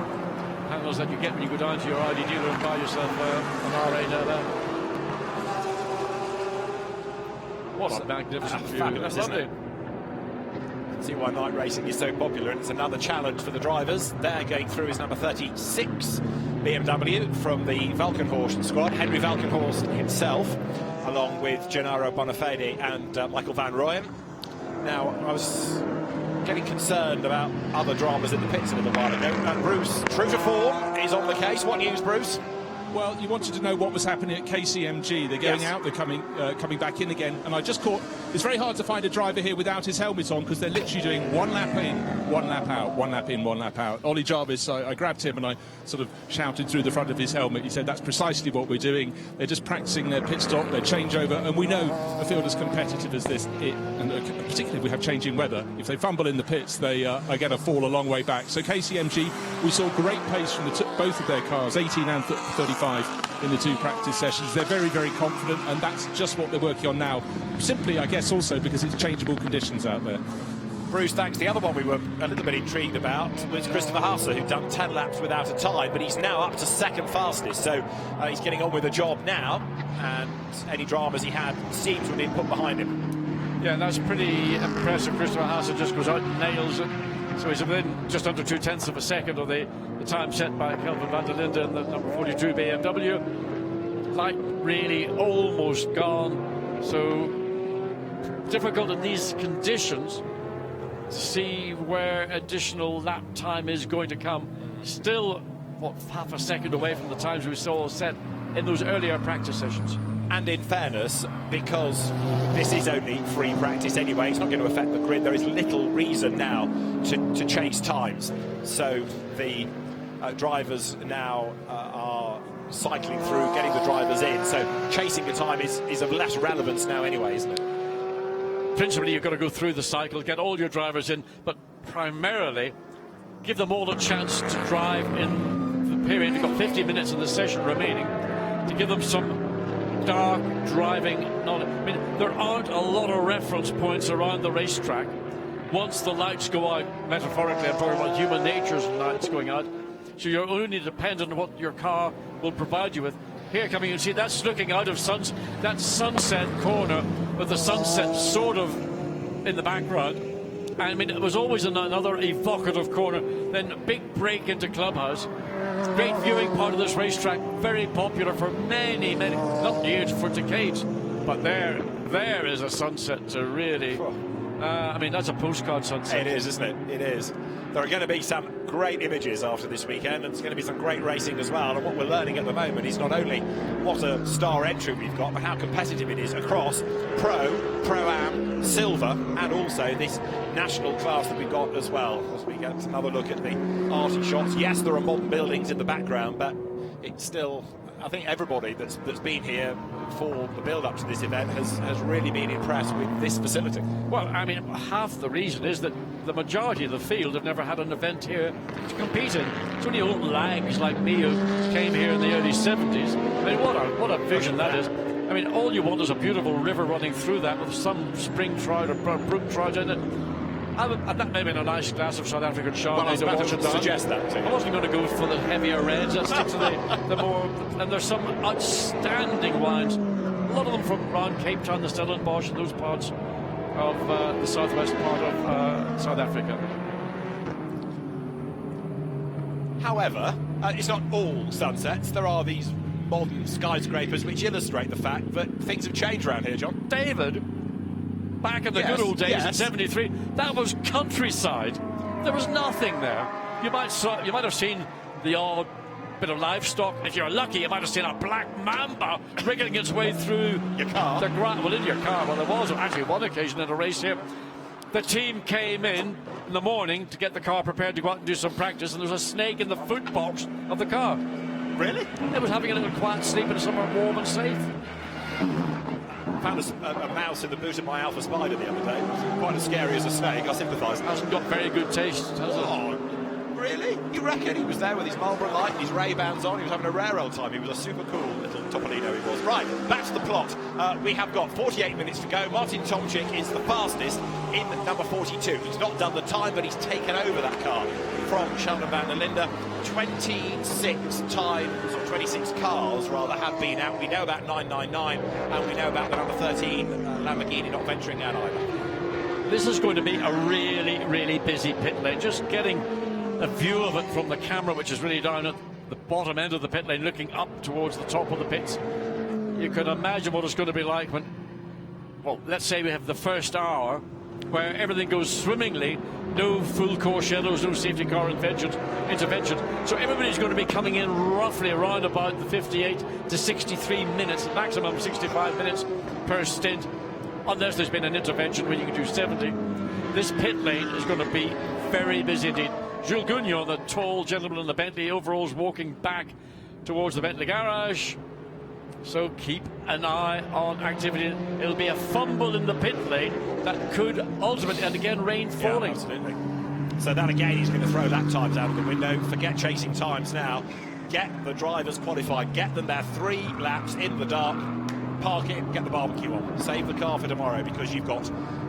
panels that you get when you go down to your Audi dealer and buy yourself an R8 there. What a magnificent view. Fabulous, That's isn't it? See why night racing is so popular, and it's another challenge for the drivers. They're going through is number 36 BMW from the Valkenhorst squad, Henry Valkenhorst himself, along with Gennaro Bonafede and Michael van Rooyen. Now, I was getting concerned about other dramas in the pits a little while ago. Bruce, true to form, is on the case. What news, Bruce? Well, you wanted to know what was happening at KCMG. They're going out, they're coming back in again. And I just caught, it's very hard to find a driver here without his helmet on, because they're literally doing one lap in, one lap out, one lap in, one lap out. Ollie Jarvis, I grabbed him and I sort of shouted through the front of his helmet. He said, that's precisely what we're doing. They're just practicing their pit stop, their changeover. And we know a field as competitive as this, and particularly if we have changing weather, if they fumble in the pits, they are going to fall a long way back. So KCMG, we saw great pace from both of their cars, 18 and 35. In the 2 practice sessions. They're very, very confident, and that's just what they're working on now. Simply, I guess, also because it's changeable conditions out there. Bruce, thanks. The other one we were a little bit intrigued about was Christopher Haase, who'd done 10 laps without a tie, but he's now up to 2nd fastest, so he's getting on with the job now, and any dramas he had seems to have been put behind him. Yeah, that's pretty impressive. Christopher Haase just goes out and nails it. So he's within just under 0.2 of a second of the time set by Kelvin van der Linde and the number 42 BMW. Light really almost gone. So difficult in these conditions to see where additional lap time is going to come. Still, what, half a second away from the times we saw set in those earlier practice sessions. And in fairness, because this is only free practice anyway, it's not going to affect the grid, there is little reason now to chase times. So the drivers now are cycling through, getting the drivers in. So chasing the time is of less relevance now anyway, isn't it? Principally, you've got to go through the cycle, get all your drivers in, but primarily give them all a chance to drive in the period. You've got 50 minutes in the session remaining to give them some dark driving knowledge. I mean, there aren't a lot of reference points around the racetrack. Once the lights go out, metaphorically, I'm talking about human nature's lights going out, so you're only dependent on what your car will provide you with. Here coming, you see that's looking out of that sunset corner with the sunset sort of in the background. I mean, it was always another evocative corner. Then a big break into Clubhouse. Great viewing part of this racetrack, very popular for many, not years, for decades. But there is a sunset to really, I mean, that's a postcard sunset. It is, isn't it? It is. There are going to be some great images after this weekend, and there's going to be some great racing as well. And what we're learning at the moment is not only what a star entry we've got, but how competitive it is across Pro-Am, Silver, and also this national class that we've got as well. As we get another look at the arty shots. Yes, there are modern buildings in the background, but it's still, I think everybody that's been here for the build-up to this event has really been impressed with this facility. Well, I mean, half the reason is that the majority of the field have never had an event here to compete in. It's only old lags like me who came here in the early 70s. I mean, what a vision that is. I mean, all you want is a beautiful river running through that with some spring trout or brook trout in it. And that may have been a nice glass of South African Chardonnay. Well, I was about to suggest that too. I wasn't going to go for the heavier reds. Let's stick to the more... And there's some outstanding wines. A lot of them from around Cape Town, the Stellenbosch and those parts. of the southwest part of South Africa. However, it's not all sunsets. There are these modern skyscrapers which illustrate the fact that things have changed around here, John. David, back in the good old days in '73, that was countryside. There was nothing there. You might have seen the odd bit of livestock. If you're lucky, you might have seen a black mamba wriggling its way through your car. Well, in your car. Well, there was actually one occasion in a race here. The team came in the morning to get the car prepared to go out and do some practice, and there was a snake in the foot box of the car. Really? It was having a little quiet sleep in somewhere warm and safe. Found a mouse in the boot of my Alpha Spider the other day. It was quite as scary as a snake. I sympathise. Hasn't got very good taste, has it? Oh, really? You reckon? He was there with his Marlboro Light and his Ray-Bans on. He was having a rare old time. He was a super cool little Topolino he was. Right, back to the plot. We have got 48 minutes to go. Martin Tomczyk is the fastest in number 42. He's not done the time, but he's taken over that car from Sheldon van der Linde. 26 times, or 26 cars rather, have been out. We know about 999, and we know about the number 13 Lamborghini not venturing out either. This is going to be a really, really busy pit lane. Just getting a view of it from the camera, which is really down at the bottom end of the pit lane, looking up towards the top of the pits. You can imagine what it's going to be like when, well, let's say we have the first hour where everything goes swimmingly, no full course shadows, no safety car intervention. So everybody's going to be coming in roughly around about the 58 to 63 minutes, maximum 65 minutes per stint, unless there's been an intervention where you can do 70. This pit lane is going to be very busy indeed. Jules Gounon, the tall gentleman in the Bentley overalls, walking back towards the Bentley garage. So keep an eye on activity. It'll be a fumble in the pit lane that could ultimately, and again, rain falling. Yeah, absolutely. So that again, he's going to throw lap times out of the window. Forget chasing times now. Get the drivers qualified. Get them their 3 laps in the dark. Park it, get the barbecue on. Save the car for tomorrow, because you've got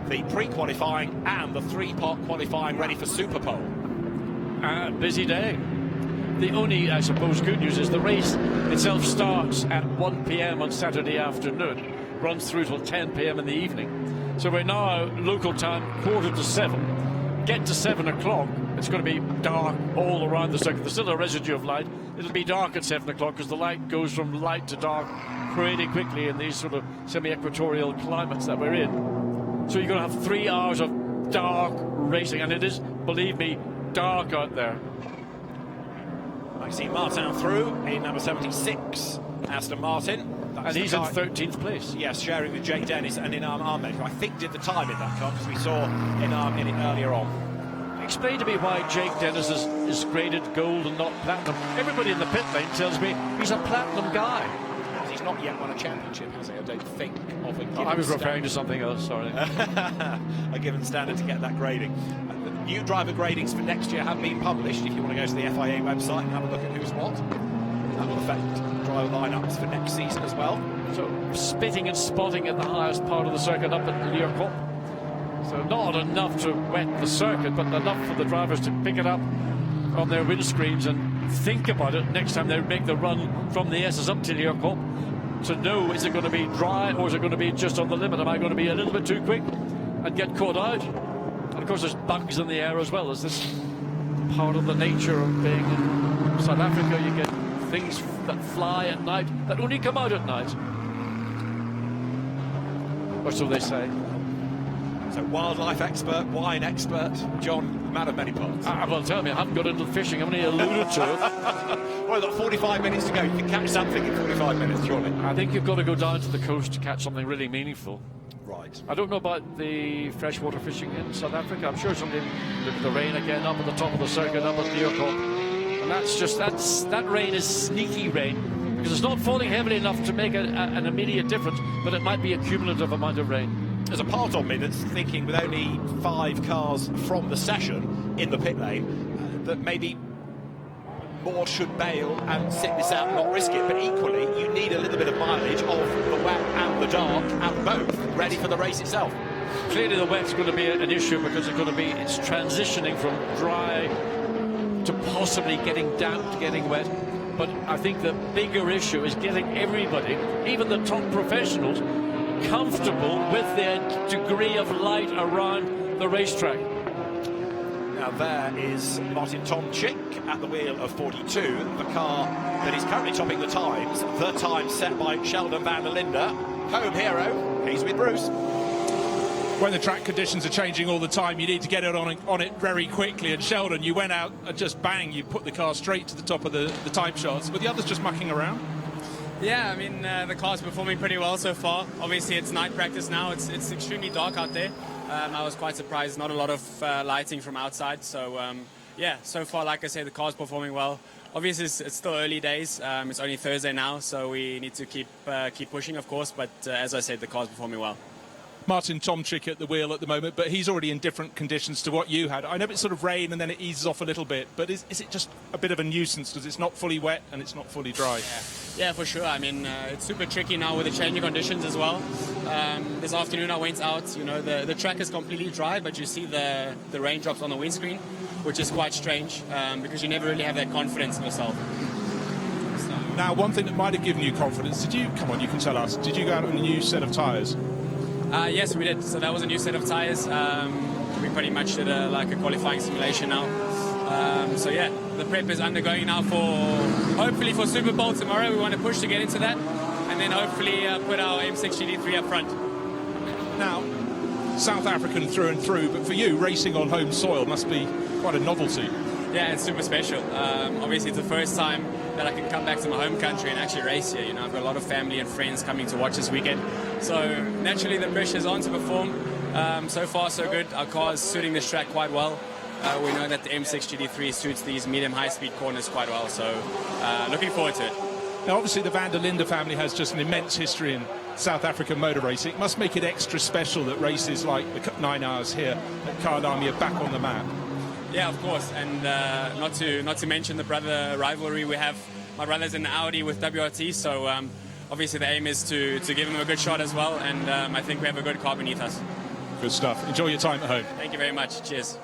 the pre-qualifying and the 3-part qualifying ready for Super Pole. Busy day. The only, I suppose, good news is the race itself starts at 1 p.m. on Saturday afternoon, runs through till 10 p.m. in the evening. So we're now local time 6:45. Get to 7 o'clock, it's going to be dark all around the circuit. There's still a residue of light. It'll be dark at 7 o'clock because the light goes from light to dark pretty quickly in these sort of semi-equatorial climates that we're in. So you're going to have 3 hours of dark racing, and it is, believe me, dark out there. I see Martin through in number 76, Aston Martin. And he's in 13th place. Yes, sharing with Jake Dennis and Inam Ahmed, who I think did the time in that car, because we saw Inam in it earlier on. Explain to me why Jake Dennis is graded gold and not platinum. Everybody in the pit lane tells me he's a platinum guy. He's not yet won a championship, has he? I don't think of a given I was referring to something else, sorry. A given standard to get that grading. New driver gradings for next year have been published. If you want to go to the FIA website and have a look at who's what, that will affect driver lineups for next season as well. So spitting and spotting at the highest part of the circuit up at the Leerkop. So not enough to wet the circuit, but enough for the drivers to pick it up on their windscreens and think about it next time they make the run from the S's up to Leerkop, to know, is it going to be dry or is it going to be just on the limit? Am I going to be a little bit too quick and get caught out? And of course there's bugs in the air as well. Is this part of the nature of being in South Africa? You get things that fly at night that only come out at night, or so they say. So wildlife expert, wine expert, John, man of many parts. Well, tell me, I haven't got into fishing. I've only alluded to it. Well, we've got 45 minutes to go. You can catch something in 45 minutes, surely. I think you've got to go down to the coast to catch something really meaningful. Right. I don't know about the freshwater fishing in South Africa. I'm sure someday look at the rain again up at the top of the circuit, up at Leerkop. And that rain is sneaky rain, because it's not falling heavily enough to make an immediate difference, but it might be a cumulative amount of rain. There's a part of me that's thinking, with only 5 cars from the session in the pit lane, that maybe more should bail and sit this out and not risk it. But equally, you need a little bit of mileage of the wet and the dark, and both ready for the race itself. Clearly the wet's going to be an issue, because it's transitioning from dry to possibly getting damp to getting wet. But I think the bigger issue is getting everybody, even the top professionals, comfortable with the degree of light around the racetrack. Now there is Martin Tomczyk at the wheel of 42, the car that is currently topping the times. The time set by Sheldon van der Linde. Home hero, he's with Bruce. When the track conditions are changing all the time, you need to get it on it very quickly. And Sheldon, you went out and just bang, you put the car straight to the top of the time charts. But the others just mucking around? Yeah, I mean, the car's performing pretty well so far. Obviously, it's night practice now. It's extremely dark out there. I was quite surprised. Not a lot of lighting from outside. So, yeah, so far, like I say, the car's performing well. Obviously, it's still early days. It's only Thursday now, so we need to keep pushing, of course. But as I said, the car's performing well. Martin Tomczyk at the wheel at the moment, but he's already in different conditions to what you had. I know it's sort of rain and then it eases off a little bit, but is it just a bit of a nuisance because it's not fully wet and it's not fully dry? Yeah, for sure. I mean, it's super tricky now with the changing conditions as well. This afternoon I went out, you know, the track is completely dry, but you see the raindrops on the windscreen, which is quite strange because you never really have that confidence in yourself. Now, one thing that might have given you confidence, come on, you can tell us, did you go out on a new set of tyres? Yes, we did. So that was a new set of tyres. We pretty much did a qualifying simulation now. So yeah, the prep is undergoing now hopefully for Super Bowl tomorrow. We want to push to get into that, and then hopefully put our M6 GT3 up front. Now, South African through and through, but for you, racing on home soil must be quite a novelty. Yeah, it's super special. Obviously, it's the first time that I can come back to my home country and actually race here. You know, I've got a lot of family and friends coming to watch this weekend. So naturally, the pressure's on to perform. So far, so good. Our car is suiting this track quite well. We know that the M6 GT3 suits these medium high-speed corners quite well. So looking forward to it. Now, obviously, the van der Linde family has just an immense history in South African motor racing. It must make it extra special that races like the 9 Hours here at KYALAMI are back on the map. Yeah, of course, and not to mention the brother rivalry we have. My brother's in the Audi with WRT, so obviously the aim is to give him a good shot as well, and I think we have a good car beneath us. Good stuff. Enjoy your time at home. Thank you very much. Cheers.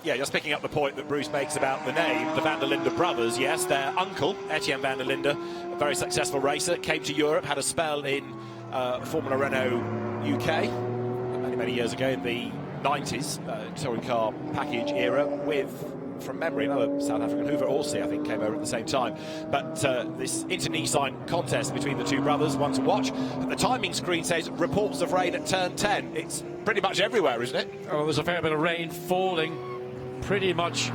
Yeah, just picking up the point that Bruce makes about the name, the van der Linde brothers. Yes, their uncle, Etienne van der Linde, a very successful racer, came to Europe, had a spell in Formula Renault UK many years ago in the 90s, touring car package era, with, from memory, another South African, Hoover Orsi, I think, came over at the same time. But this inter-Nissan contest between the two brothers, one to watch. The timing screen says reports of rain at turn 10. It's pretty much everywhere, isn't it? Oh, there's a fair bit of rain falling pretty much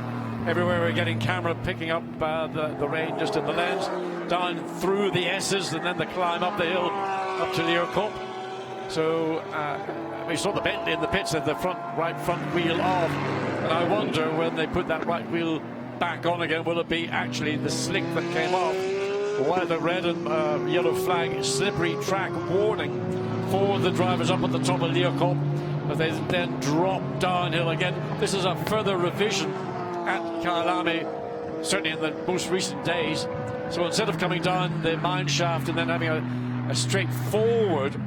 everywhere. We're getting camera picking up the rain just in the lens, down through the S's, and then the climb up the hill up to Leeuwkop. So we saw the bend in the pits of the right front wheel off, and I wonder when they put that right wheel back on again, will it be actually the slick that came off? While the red and yellow flag, slippery track warning for the drivers up at the top of Leeuwkop, but they then drop downhill again. This is a further revision at KYALAMI, certainly in the most recent days. So instead of coming down the mine shaft and then having a straightforward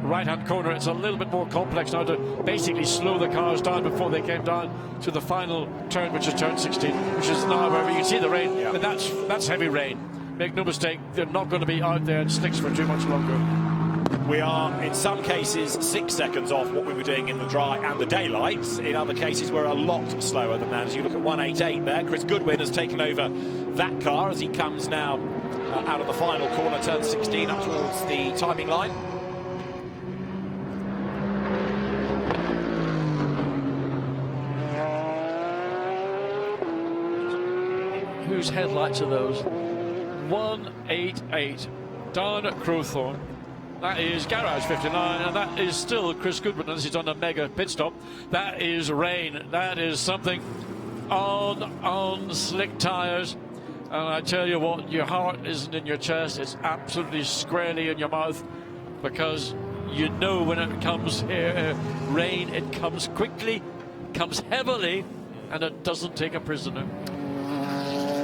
right-hand corner, it's a little bit more complex now to basically slow the cars down before they came down to the final turn, which is turn 16, which is now where you can see the rain. Yeah. But that's heavy rain. Make no mistake, they're not going to be out there in slicks for too much longer. We are, in some cases, 6 seconds off what we were doing in the dry and the daylights. In other cases, we're a lot slower than that. As you look at 188 there, Chris Goodwin has taken over that car as he comes now out of the final corner, turn 16, up towards the timing line. Whose headlights are those? 188 down at Crowthorne. That is Garage 59, and that is still Chris Goodwin as he's on a mega pit stop. That is rain. That is something on slick tyres. And I tell you what, your heart isn't in your chest, it's absolutely squarely in your mouth, because you know when it comes here, rain, it comes quickly, comes heavily, and it doesn't take a prisoner.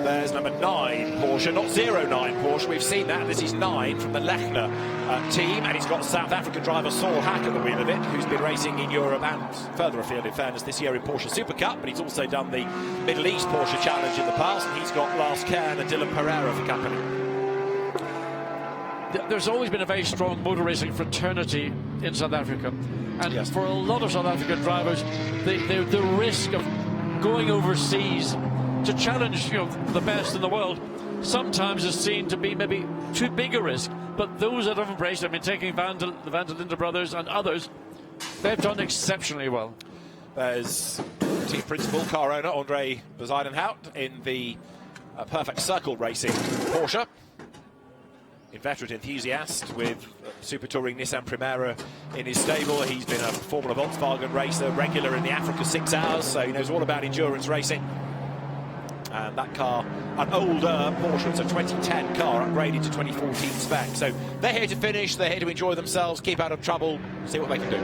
There's number 9 Porsche, not 09 Porsche. We've seen that. This is 9 from the Lechner team, and he's got South African driver Saul Hack at the wheel of it, who's been racing in Europe and further afield, in fairness, this year in Porsche Super Cup, but he's also done the Middle East Porsche Challenge in the past, and he's got Lars Kern and Dylan Pereira for company. there's always been a very strong motor racing fraternity in South Africa, and for a lot of South African drivers, the risk of going overseas to challenge, the best in the world sometimes is seen to be maybe too big a risk. But those that have embraced it, taking the Van der Linde brothers and others, they've done exceptionally well. There's team principal, car owner Andre Bezuidenhout in the Perfect Circle Racing Porsche. Inveterate enthusiast with Super Touring Nissan Primera in his stable. He's been a Formula Volkswagen racer, regular in the Africa 6 Hours, so he knows all about endurance racing. And that car, an older Porsche, it's a 2010 car upgraded to 2014 spec. So they're here to finish, they're here to enjoy themselves, keep out of trouble, see what they can do.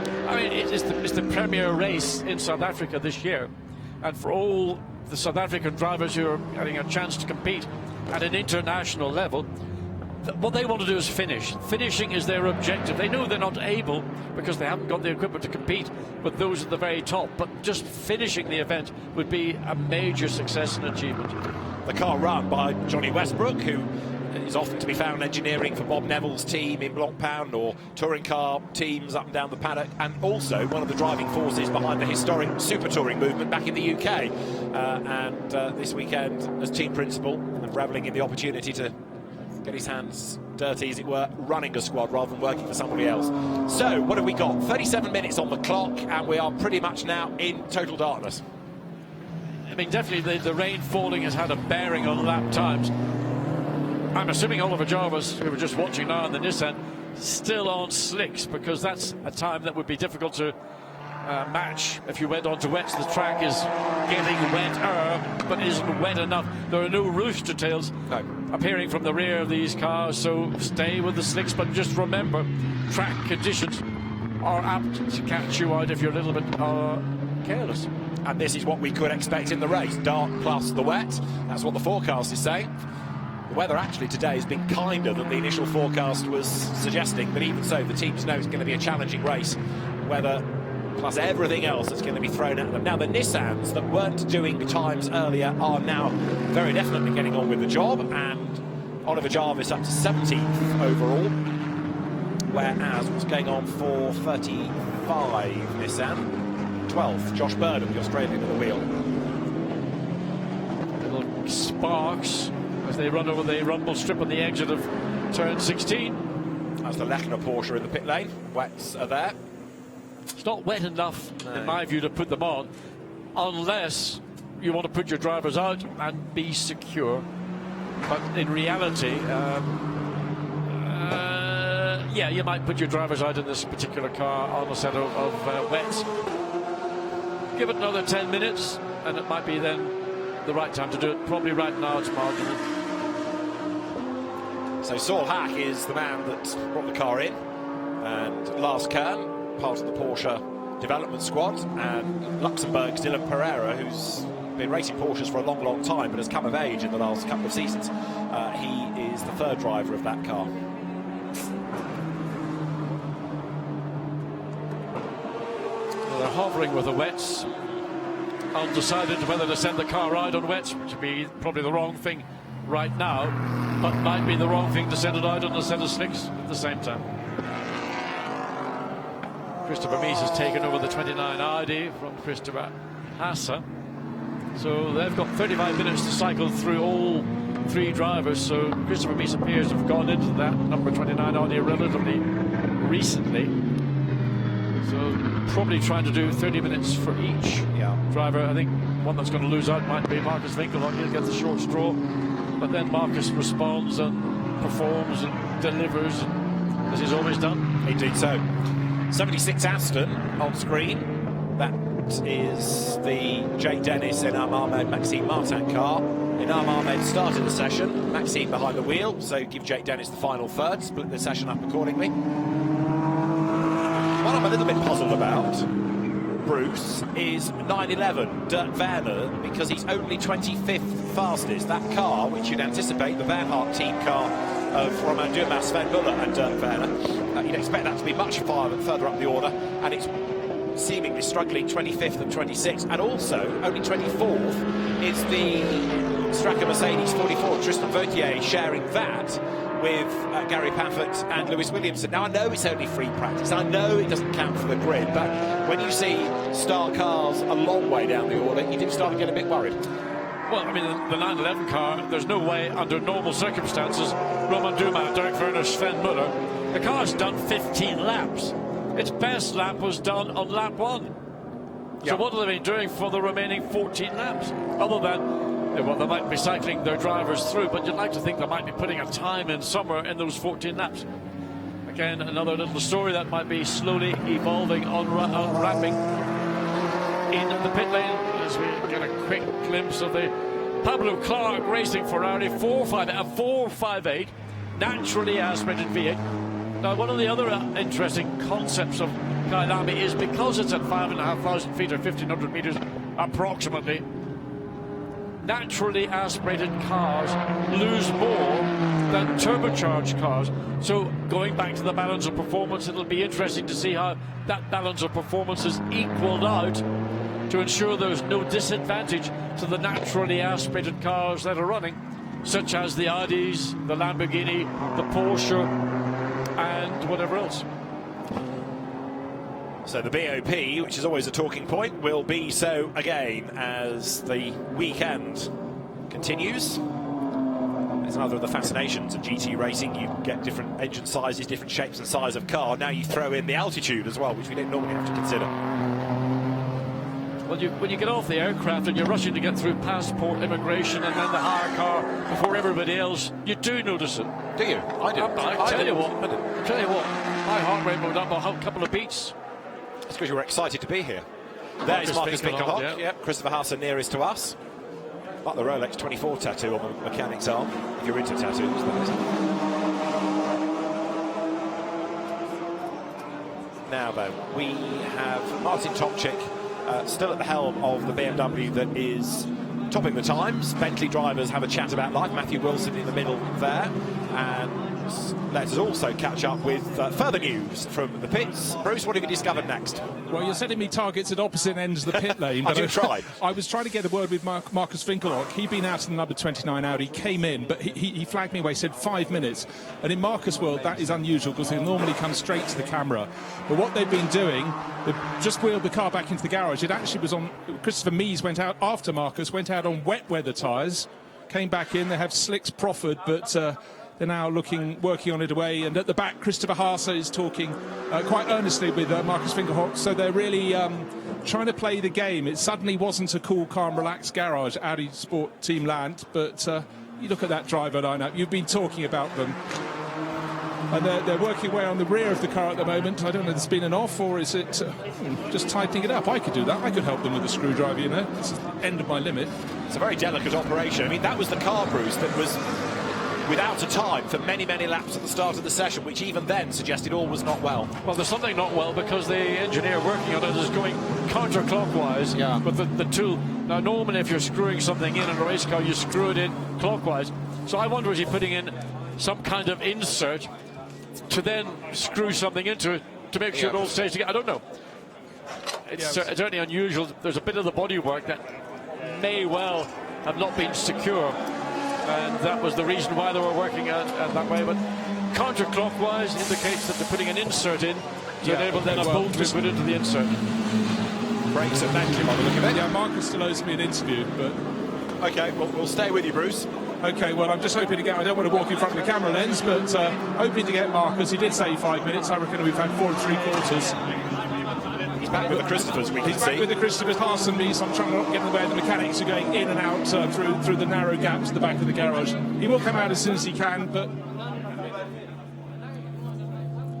It's the premier race in South Africa this year. And for all the South African drivers who are having a chance to compete at an international level, what they want to do is finish. Finishing is their objective. They know they're not able because they haven't got the equipment to compete with those at the very top, but just finishing the event would be a major success and achievement. The car run by Johnny Westbrook, who is often to be found engineering for Bob Neville's team in Blancpain or touring car teams up and down the paddock, and also one of the driving forces behind the historic super touring movement back in the UK. And this weekend, as team principal, and revelling in the opportunity to get his hands dirty, as it were, running a squad rather than working for somebody else. So, what have we got? 37 minutes on the clock, and we are pretty much now in total darkness. Definitely the rain falling has had a bearing on lap times. I'm assuming Oliver Jarvis, who we're just watching now in the Nissan, still on slicks, because that's a time that would be difficult to match if you went on to wets. The track is getting wetter, but isn't wet enough. There are no rooster tails appearing from the rear of these cars, so stay with the slicks, but just remember, track conditions are apt to catch you out if you're a little bit careless. And this is what we could expect in the race, dark plus the wet. That's what the forecast is saying. The weather actually today has been kinder than the initial forecast was suggesting, but even so, the teams know it's going to be a challenging race. Weather plus everything else that's going to be thrown at them. Now, the Nissans that weren't doing times earlier are now very definitely getting on with the job, and Oliver Jarvis up to 17th overall, whereas what's going on for 35 Nissan, 12th, Josh Burdham, the Australian, at the wheel. Little sparks as they run over the rumble strip on the exit of turn 16. That's the Lechner Porsche in the pit lane. Wets are there. It's not wet enough, in my view, to put them on, unless you want to put your drivers out and be secure. But in reality, yeah, you might put your drivers out in this particular car on a set of wets. Give it another 10 minutes, and it might be then the right time to do it. Probably right now it's marginal. So Saul Hack is the man that brought the car in, and Lars Kern, part of the Porsche development squad, and Luxembourg's Dylan Pereira, who's been racing Porsches for a long, long time, but has come of age in the last couple of seasons. He is the third driver of that car. They're hovering with the wets, undecided whether to send the car out on wets, which would be probably the wrong thing right now, but might be the wrong thing to send it out on a set of slicks at the same time. Christopher Mies has taken over the 29 Audi from Christopher Hasse, so they've got 35 minutes to cycle through all three drivers. So Christopher Mies appears to have gone into that number 29 Audi relatively recently, so probably trying to do 30 minutes for each driver. I think one that's going to lose out might be Marcus Winkelhock. He'll get the short straw, but then Marcus responds and performs and delivers, as he's always done. Indeed so. 76 Aston on screen. That is the Jake Dennis and Ahmed Maxime Martin car. Inam Ahmed started the session, Maxime behind the wheel, so give Jake Dennis the final third, split the session up accordingly. What I'm a little bit puzzled about, Bruce, is 911 Dirk Werner, because he's only 25th fastest. That car, which you'd anticipate, the Van Hart team car of Romain Dumas, Sven Muller and Dirk Werner, you'd expect that to be much further up the order, and it's seemingly struggling 25th and 26th, and also only 24th is the Stracker Mercedes 44, Tristan Vautier, sharing that with Gary Paffett and Lewis Williamson. Now, I know it's only free practice. I know it doesn't count for the grid, but when you see star cars a long way down the order, you do start to get a bit worried. Well, I mean, the 911 car, there's no way under normal circumstances, Roman Dumas, Derek Werner, Sven Muller, the car's done 15 laps. Its best lap was done on lap 1. So what have they been doing for the remaining 14 laps? Other than, well, they might be cycling their drivers through, but you'd like to think they might be putting a time in somewhere in those 14 laps. Again, another little story that might be slowly evolving, unwrapping in the pit lane as we get a quick glimpse of the Pablo Clark racing Ferrari 458, naturally aspirated V8. Now, one of the other interesting concepts of KYALAMI is because it's at 5,500 feet or 1,500 meters approximately, naturally aspirated cars lose more than turbocharged cars. So going back to the balance of performance, it'll be interesting to see how that balance of performance is equaled out to ensure there's no disadvantage to the naturally aspirated cars that are running, such as the Audis, the Lamborghini, the Porsche, and whatever else. So the BOP, which is always a talking point, will be so again as the weekend continues. It's another of the fascinations of GT racing. You get different engine sizes, different shapes and size of car. Now you throw in the altitude as well, which we don't normally have to consider. Well, when you get off the aircraft and you're rushing to get through passport, immigration, and then the hire car before everybody else, you do notice it. Do you? I do. I tell you what, my heart rate moved up a couple of beats. That's because you were excited to be here. There's Marcus Winkelhock. Yep. Christopher Haase nearest to us. Like the Rolex 24 tattoo on the mechanic's arm, if you're into tattoos, that is. Now, though, we have Martin Tomczyk still at the helm of the BMW that is topping the times. Bentley drivers have a chat about life. Matthew Wilson in the middle there. And let us also catch up with further news from the pits. Bruce, what have you discovered next? Well, you're setting me targets at opposite ends of the pit lane. I do try. I was trying to get a word with Marcus Winkelhock. He'd been out in the number 29 Audi, came in, but he flagged me away, said 5 minutes. And in Marcus' world, that is unusual because he'll normally come straight to the camera. But what they've been doing, they've just wheeled the car back into the garage. It actually was on, Christopher Mies went out after Marcus, went out on wet weather tyres, came back in. They have slicks proffered, but they're now working on it away. And at the back, Christopher Haase is talking quite earnestly with Marcus Winkelhock. So they're really trying to play the game. It suddenly wasn't a cool, calm, relaxed garage, Audi Sport Team Land. But you look at that driver lineup. You've been talking about them. And they're working away on the rear of the car at the moment. I don't know if it's been an off or is it just tightening it up. I could do that. I could help them with a screwdriver, you know. This is the end of my limit. It's a very delicate operation. I mean, that was the car, Bruce, that was without a time for many, many laps at the start of the session, which even then suggested all was not well. Well, there's something not well because the engineer working on it is going counterclockwise with the tool. Now, normally if you're screwing something in a race car, you screw it in clockwise. So I wonder, is he putting in some kind of insert to then screw something into it to make sure it all stays together? I don't know. It's certainly unusual. There's a bit of the bodywork that may well have not been secure. And that was the reason why they were working that way. But counterclockwise indicates that they're putting an insert in to enable then a bolt to put into the insert. Brakes at Bentley by the look of it. Yeah, Marcus still owes me an interview, but... OK, well, we'll stay with you, Bruce. OK, well, I'm just hoping to get... I don't want to walk in front of the camera lens, but hoping to get Marcus. He did say 5 minutes. I reckon we've had 4 3/4. He's back with the Christophers, we can see. He's back with the Christophers, Haase and me, so I'm trying to not get in the way. The mechanics are going in and out through the narrow gaps at the back of the garage. He will come out as soon as he can, but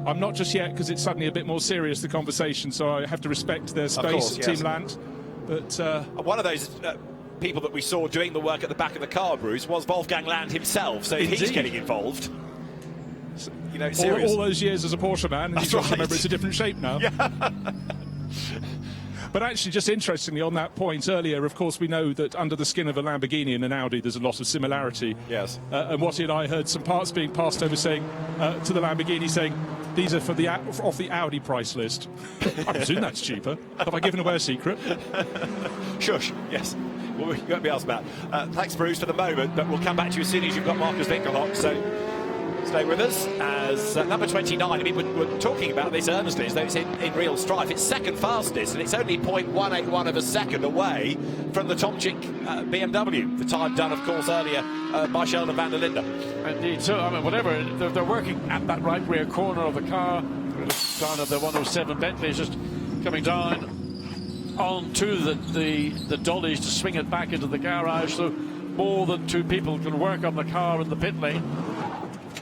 I'm not just yet because it's suddenly a bit more serious, the conversation, so I have to respect their space at Team Land. But one of those people that we saw doing the work at the back of the car, Bruce, was Wolfgang Land himself, so if he's getting involved. You know, all those years as a Porsche man, and you just remember it's a different shape now. Yeah. But actually, just interestingly, on that point earlier, of course, we know that under the skin of a Lamborghini and an Audi, there's a lot of similarity. Yes. And Watty and I heard some parts being passed over saying to the Lamborghini saying, these are for the off the Audi price list. I presume that's cheaper. Have I given away a secret? Shush, yes. Well, we won't be asked about. Thanks, Bruce, for the moment, but we'll come back to you as soon as you've got Marcus Winkelhock. So Stay with us as number 29. I mean, we're talking about this earnestly as though it's in real strife. It's second fastest, and it's only 0.181 of a second away from the Tomczyk BMW. The time done, of course, earlier by Sheldon van der Linde. Indeed. So, I mean, whatever, they're working at that right rear corner of the car. Down at the 107 Bentley is just coming down onto the dollies to swing it back into the garage. So more than two people can work on the car in the pit lane.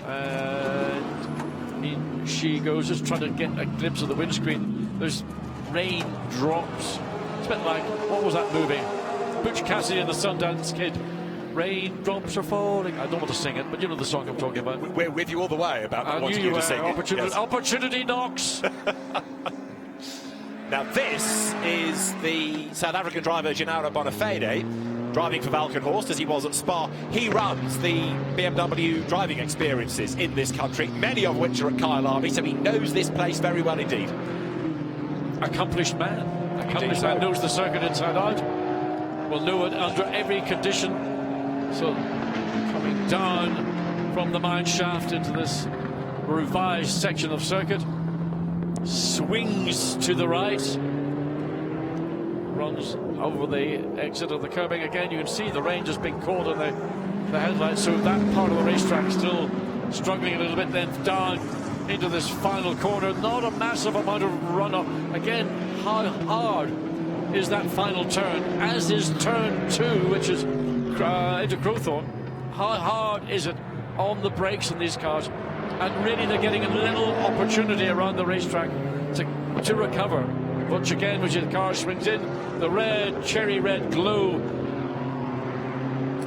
And in she goes, just trying to get a glimpse of the windscreen. There's rain drops. It's a bit like, what was that movie? Butch Cassidy and the Sundance Kid. Rain drops are falling. I don't want to sing it, but you know the song I'm talking about. We're with you all the way about wanting you to sing opportunity, it. Yes. Opportunity knocks. Now this is the South African driver Gennaro Bonafede, driving for Valkenhorst as he was at Spa. He runs the BMW driving experiences in this country, many of which are at KYALAMI, so he knows this place very well indeed. Accomplished man. Accomplished man, knows the circuit inside out. Will know it under every condition. So coming down from the mine shaft into this revised section of circuit, swings to the right, runs over the exit of the curbing again. You can see the rain just being caught in the headlights, so that part of the racetrack still struggling a little bit. Then down into this final corner, not a massive amount of runoff. Again, how hard is that final turn, as is turn 2, which is into Crowthorne. How hard is it on the brakes in these cars? And really they're getting a little opportunity around the racetrack to recover. Once again, which the car swings in, the red, cherry red glow.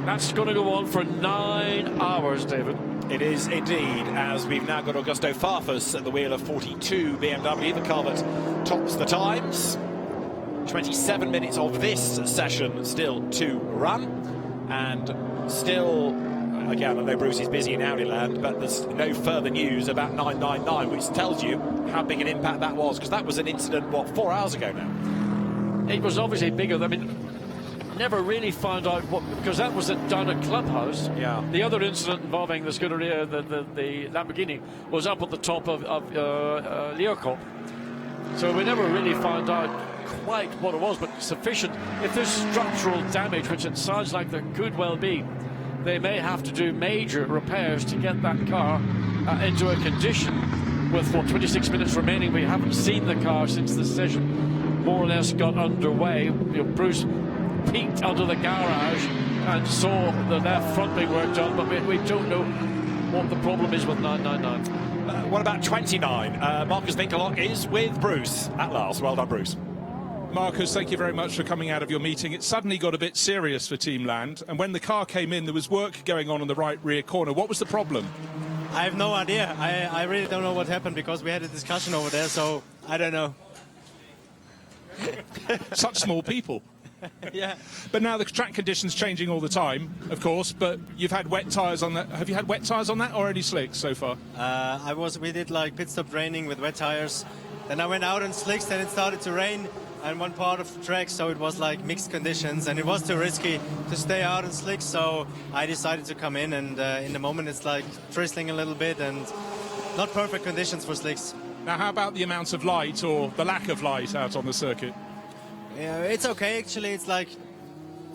That's going to go on for 9 hours, David. It is indeed, as we've now got Augusto Farfus at the wheel of 42 BMW, the car that tops the times. 27 minutes of this session still to run. And still, again, I know Bruce is busy in Audi land, but there's no further news about 999, which tells you how big an impact that was, because that was an incident, what, 4 hours ago now? It was obviously bigger. I mean, never really found out what, because that was down at Clubhouse. Yeah. The other incident involving the Scuderia, the Lamborghini, was up at the top of Leocop. So we never really found out quite what it was, but sufficient. If there's structural damage, which it sounds like there could well be, they may have to do major repairs to get that car into a condition. With what, 26 minutes remaining, we haven't seen the car since the session more or less got underway. You know, Bruce peeked under the garage and saw the left front being worked on, but we don't know what the problem is with 999. What about 29? Marcus Winkelhock is with Bruce at last. Well done, Bruce. Marcus, thank you very much for coming out of your meeting. It suddenly got a bit serious for Team Land, and when the car came in, there was work going on in the right rear corner. What was the problem? I have no idea. I really don't know what happened, because we had a discussion over there, so I don't know. Such small people. Yeah. But now the track conditions changing all the time, of course, but you've had wet tyres on that. Have you had wet tyres on that or any slicks so far? We did like pit stop training with wet tyres. Then I went out on slicks, then it started to rain on one part of the track, so it was like mixed conditions, and it was too risky to stay out on slicks, so I decided to come in, and in the moment it's like drizzling a little bit and not perfect conditions for slicks. Now, how about the amount of light or the lack of light out on the circuit? Yeah, it's okay actually. It's like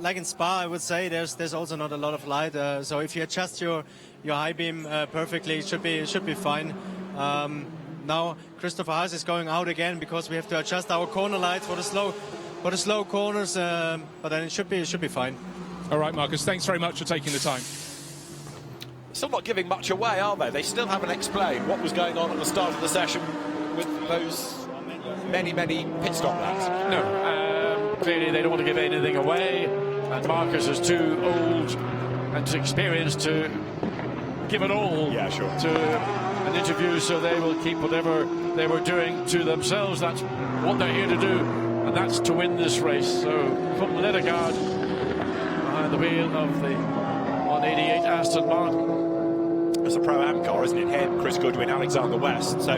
in Spa, I would say there's also not a lot of light. So if you adjust your high beam perfectly, it should be fine. Now Christopher Haas is going out again because we have to adjust our corner lights for the slow corners. But then it should be fine. All right, Marcus. Thanks very much for taking the time. Still not giving much away, are they? They still haven't explained what was going on at the start of the session with those many pit stop laps. No, clearly they don't want to give anything away, and Marcus is too old and too experienced to give it all to an interview, so they will keep whatever they were doing to themselves. That's what they're here to do, and that's to win this race. So from Lettergard behind the wheel of the 188 Aston Martin. It's a Pro-Am car, isn't it? Him, Chris Goodwin, Alexander West. So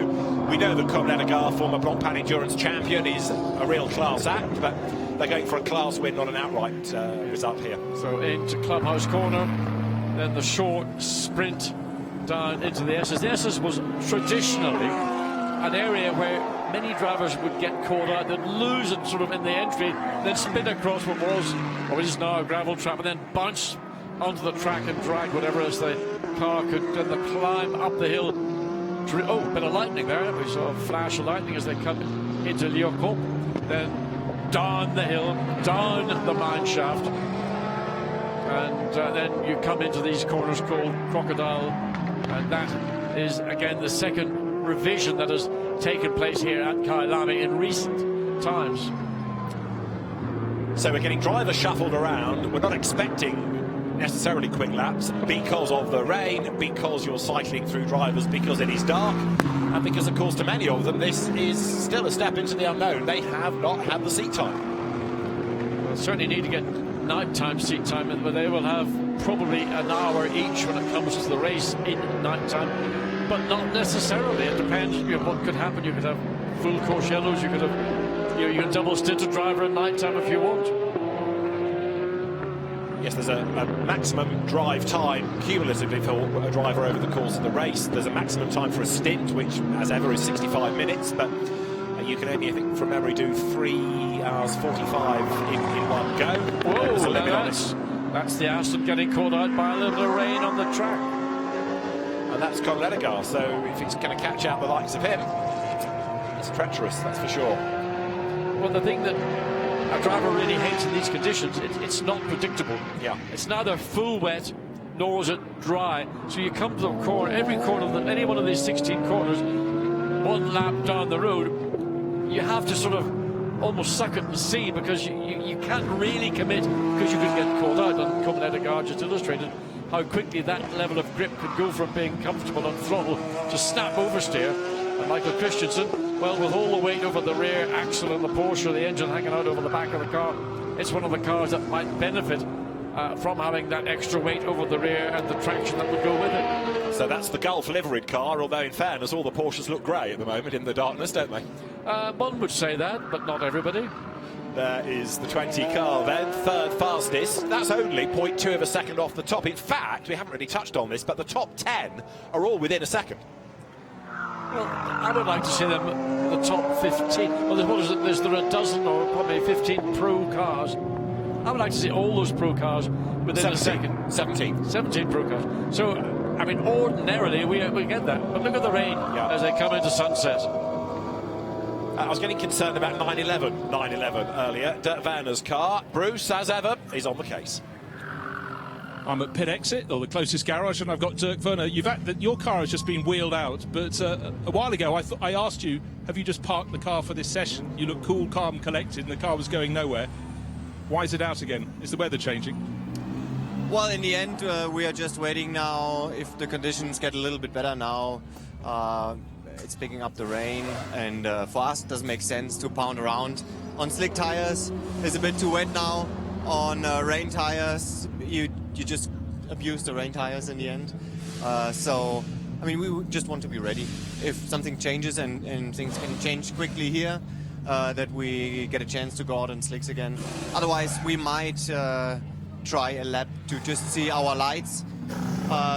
we know that Lettergard, former Blancpain Endurance champion, is a real class act, but they're going for a class win, not an outright result here. So into Clubhouse corner, then the short sprint down into the S's. The S's was traditionally an area where many drivers would get caught out, they'd lose it sort of in the entry, then spin across what was, or is now a gravel trap, and then bounce onto the track and drag whatever else the car could, and the climb up the hill. Oh, a bit of lightning there. We saw a flash of lightning as they come into Leopold. Then down the hill, down the mine shaft, and then you come into these corners called Crocodile, and that is again the second revision that has taken place here at KYALAMI in recent times. So we're getting drivers shuffled around. We're not expecting necessarily quick laps because of the rain, because you're cycling through drivers, because it is dark, and because of course to many of them this is still a step into the unknown. They have not had the seat time. Well, certainly need to get nighttime seat time, but they will have probably an hour each when it comes to the race in nighttime, but not necessarily. It depends, what could happen. You could have full course yellows, you could have you can double stint a driver at nighttime if you want. Yes, there's a maximum drive time cumulatively for a driver over the course of the race. There's a maximum time for a stint, which, as ever, is 65 minutes, but you can only, I think, from memory, do 3 hours 45 in one go. Whoa, there's a limit on it. That's the Aston getting caught out by a little bit of rain on the track. And that's Conrad, so if he's going to catch out the likes of him, it's treacherous, that's for sure. Well, the thing that a driver really hates in these conditions, it's not predictable. Yeah. It's neither full wet nor is it dry. So you come to the corner, every corner of any one of these 16 corners, one lap down the road, you have to sort of almost suck it and see, because you can't really commit, because you could get caught out. And Copenhagen just illustrated how quickly that level of grip could go from being comfortable on throttle to snap oversteer. And Michael Christensen, well, with all the weight over the rear axle and the Porsche, the engine hanging out over the back of the car, it's one of the cars that might benefit from having that extra weight over the rear and the traction that would go with it. So that's the Gulf liveried car, although in fairness all the Porsches look grey at the moment in the darkness, don't they? One would say that, but not everybody. There is the 20 car then, third fastest. That's only 0.2 of a second off the top. In fact, we haven't really touched on this, but the top 10 are all within a second. Well, I would like to see them the top 15. Well, what is it? There a dozen or probably 15 pro cars. I would like to see all those pro cars within a second. 17 pro cars. So, I mean, ordinarily we get that. But look at the rain as they come into sunset. I was getting concerned about 911 earlier. Dirk Werner's car. Bruce, as ever, is on the case. I'm at pit exit, or the closest garage, and I've got Dirk Werner. Your car has just been wheeled out, but a while ago I asked you, have you just parked the car for this session? You look cool, calm, collected, and the car was going nowhere. Why is it out again? Is the weather changing? Well, in the end, we are just waiting now. If the conditions get a little bit better now, it's picking up the rain, and for us it doesn't make sense to pound around on slick tires. It's a bit too wet now. On rain tires, you just abuse the rain tires in the end. So, I mean, we just want to be ready. If something changes and things can change quickly here, that we get a chance to go out on slicks again. Otherwise, we might try a lap to just see our lights,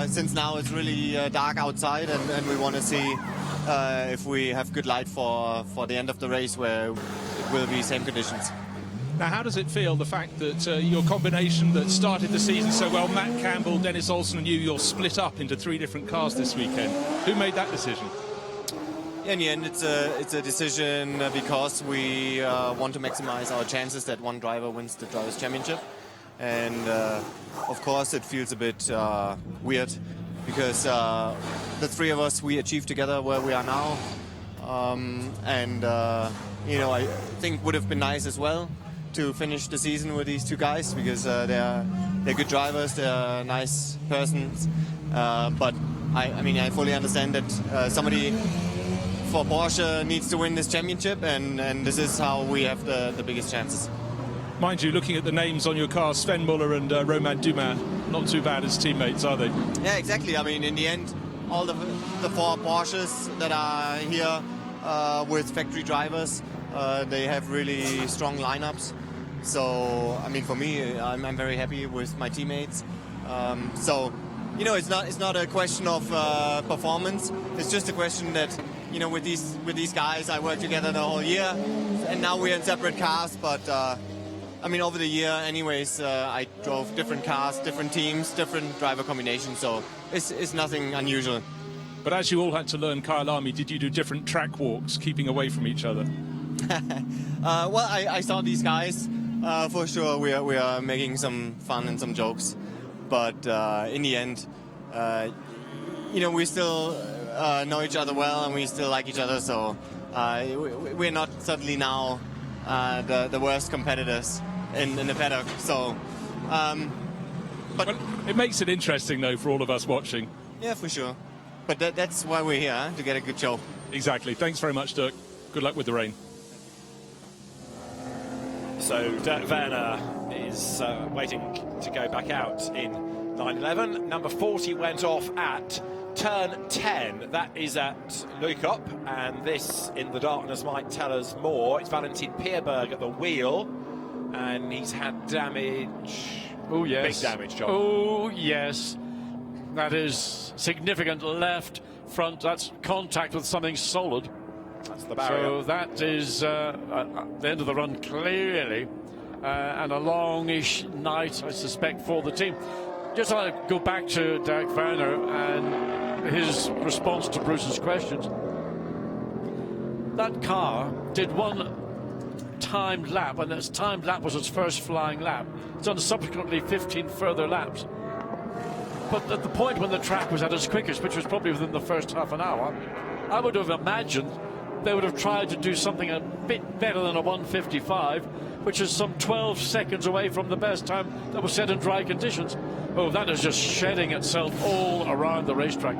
since now it's really dark outside, and we want to see if we have good light for the end of the race, where it will be same conditions. Now, how does it feel, the fact that your combination that started the season so well, Matt Campbell, Dennis Olsen and you're split up into 3 different cars this weekend? Who made that decision? In the end, it's a decision because we want to maximize our chances that one driver wins the Drivers' Championship. And of course, it feels a bit weird because the 3 of us, we achieved together where we are now. You know, I think would have been nice as well to finish the season with these 2 guys, because they're good drivers, they're nice persons. But I mean, I fully understand that somebody for Porsche needs to win this championship, and this is how we have the biggest chances. Mind you, looking at the names on your car, Sven Muller and Romain Dumas, not too bad as teammates, are they? Yeah, exactly. I mean, in the end, all the 4 Porsches that are here with factory drivers, they have really strong lineups. So, I mean, for me, I'm very happy with my teammates. So, you know, it's not a question of performance. It's just a question that, you know, with these guys, I worked together the whole year, and now we're in separate cars. But I mean, over the year, anyways, I drove different cars, different teams, different driver combinations. So it's nothing unusual. But as you all had to learn KYALAMI, did you do different track walks, keeping away from each other? Well, I saw these guys. For sure, we are making some fun and some jokes. But in the end, you know, we still know each other well, and we still like each other. So we're not suddenly now the worst competitors in the paddock. So, but well, it makes it interesting, though, for all of us watching. Yeah, for sure. But that's why we're here, to get a good show. Exactly. Thanks very much, Dirk. Good luck with the rain. So Dirk Werner is waiting to go back out in 911. Number 40 went off at turn 10. That is at Leukop, and this in the darkness might tell us more. It's Valentin Pierberg at the wheel, and he's had damage. Oh, yes. Big damage, John. Oh, yes. That is significant left front. That's contact with something solid. That's the barrier. So that is the end of the run, clearly. And a longish night, I suspect, for the team. Just want to go back to Dirk Werner and his response to Bruce's questions. That car did one timed lap, and this timed lap was its first flying lap. It's done subsequently 15 further laps. But at the point when the track was at its quickest, which was probably within the first half an hour, I would have imagined they would have tried to do something a bit better than a 1:55, which is some 12 seconds away from the best time that was set in dry conditions. Oh, that is just shedding itself all around the racetrack.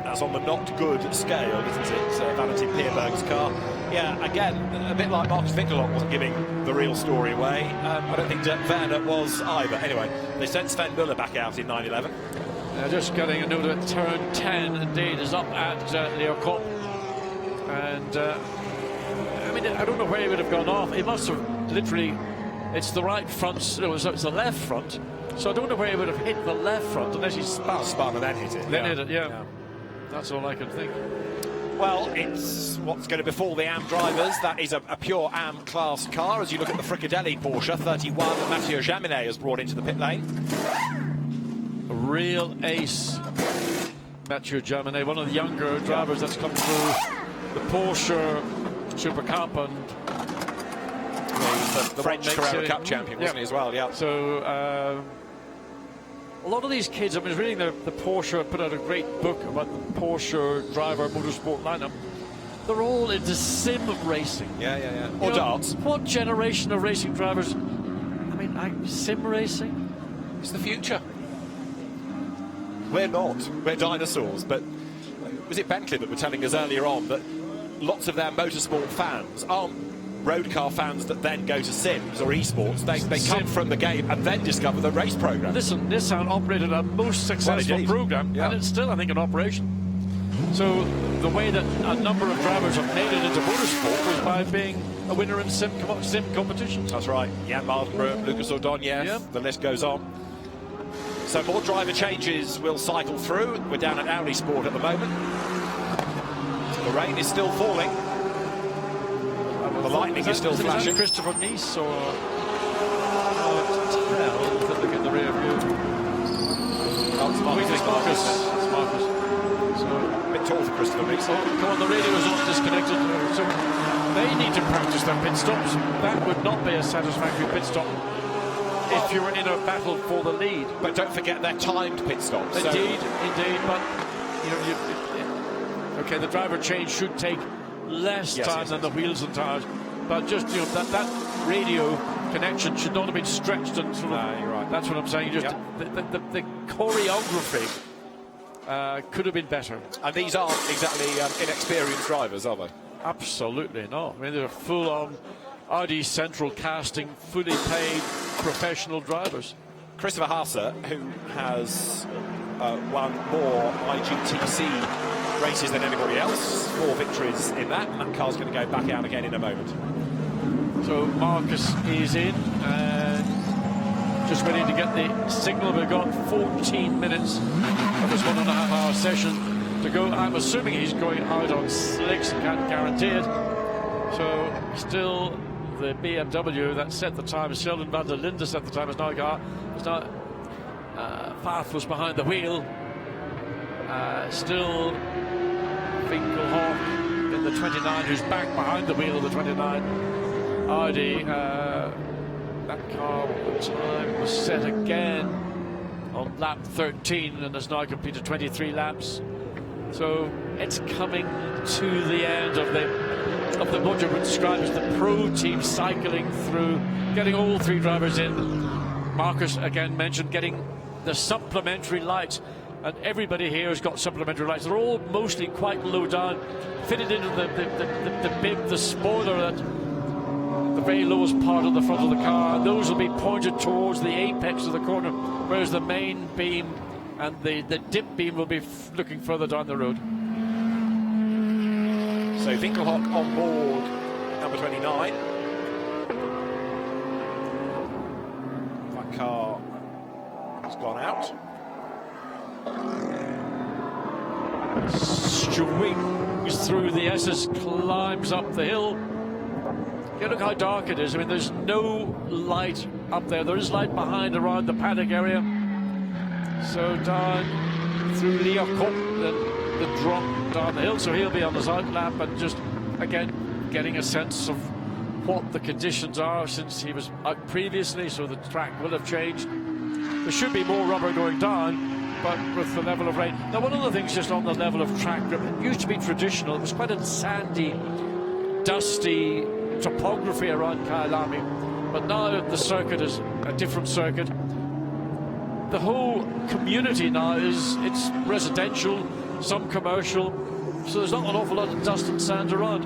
That's on the not good scale, isn't it? Valentin Pierberg's car. Yeah, again, a bit like Marcus Winkelhock wasn't giving the real story away. I don't think Dirk Werner was either. Anyway, they sent Sven Müller back out in 911. Just getting a note at turn 10, indeed, is up at Leocop. And, I mean, I don't know where he would have gone off. He must have literally, it's the right front, no, it's the left front. So I don't know where he would have hit the left front unless he spun. Spun and then hit it. Then hit it, yeah. That's all I can think. Well, it's what's going to befall the AM drivers. That is a pure AM class car. As you look at the Fricadelli Porsche 31 that Mathieu Jaminet has brought into the pit lane. A real ace, Mathieu Jaminet, one of the younger drivers that's come through the Porsche Super Cup, and the French Carrera Cup champion, wasn't he, as well? Yeah. So a lot of these kids, I was reading the Porsche put out a great book about the Porsche driver motorsport lineup. They're all into sim racing. Yeah. Or darts. What generation of racing drivers? I mean, sim racing? It's the future. We're not. We're dinosaurs. But was it Bentley that were telling us earlier on that lots of their motorsport fans aren't road car fans that then go to sims or esports? They come from the game and then discover the race program. Listen, Nissan operated a most successful program, and it's still, I think, in operation. So the way that a number of drivers have made it into motorsport was by being a winner in sim competitions. That's right. Jan Mardenborough, Lucas Ordóñez, the list goes on. So more driver changes will cycle through. We're down at Audi Sport at the moment. The rain is still falling. The lightning is still flashing. Christopher Nice or look at the rear view. It's Marcus. So a bit tall for Christopher Nice. Come on, the radio is not disconnected. So they need to practice their pit stops. That would not be a satisfactory pit stop if you were in a battle for the lead. But don't forget their timed pit stops. Indeed. But you know, okay, the driver change should take less time than the wheels and tires, but just that radio connection should not have been stretched and sort of. You're right. That's what I'm saying. Just the choreography could have been better. And these aren't exactly inexperienced drivers, are they? Absolutely not. I mean, they're full-on Audi Central casting, fully paid professional drivers. Christopher Haase, who has won more IGTC races than anybody else, 4 victories in that, and that car's going to go back out again in a moment. So Marcus is in, and just waiting to get the signal. We've got 14 minutes of this 1.5-hour session to go. I'm assuming he's going out on slicks, can't guarantee it. So still the BMW that set the time, Sheldon van der Linde set the time, is now Farfus behind the wheel. Still Winkelhock in the 29, who's back behind the wheel of the 29 Audi. That car, the time was set again on lap 13 and has now completed 23 laps. So it's coming to the end of what you would describe as the pro team cycling through, getting all three drivers in. Marcus again mentioned getting the supplementary lights, and everybody here has got supplementary lights. They're all mostly quite low down, fitted into the bib, the spoiler at the very lowest part of the front of the car. Those will be pointed towards the apex of the corner, whereas the main beam and the dip beam will be looking further down the road. So Winkelhock on board number 29. That car has gone out. Swings through the S's, climbs up the hill. Yeah, look how dark it is. I mean, there's no light up there. There is light behind around the paddock area. So down through Leocop, the drop down the hill. So he'll be on his out lap and just, again, getting a sense of what the conditions are since he was out previously. So the track will have changed. There should be more rubber going down, but with the level of rain. Now, one of the things just on the level of track grip, it used to be traditional. It was quite a sandy, dusty topography around Kyalami, but now the circuit is a different circuit. The whole community now it's residential, some commercial, so there's not an awful lot of dust and sand around.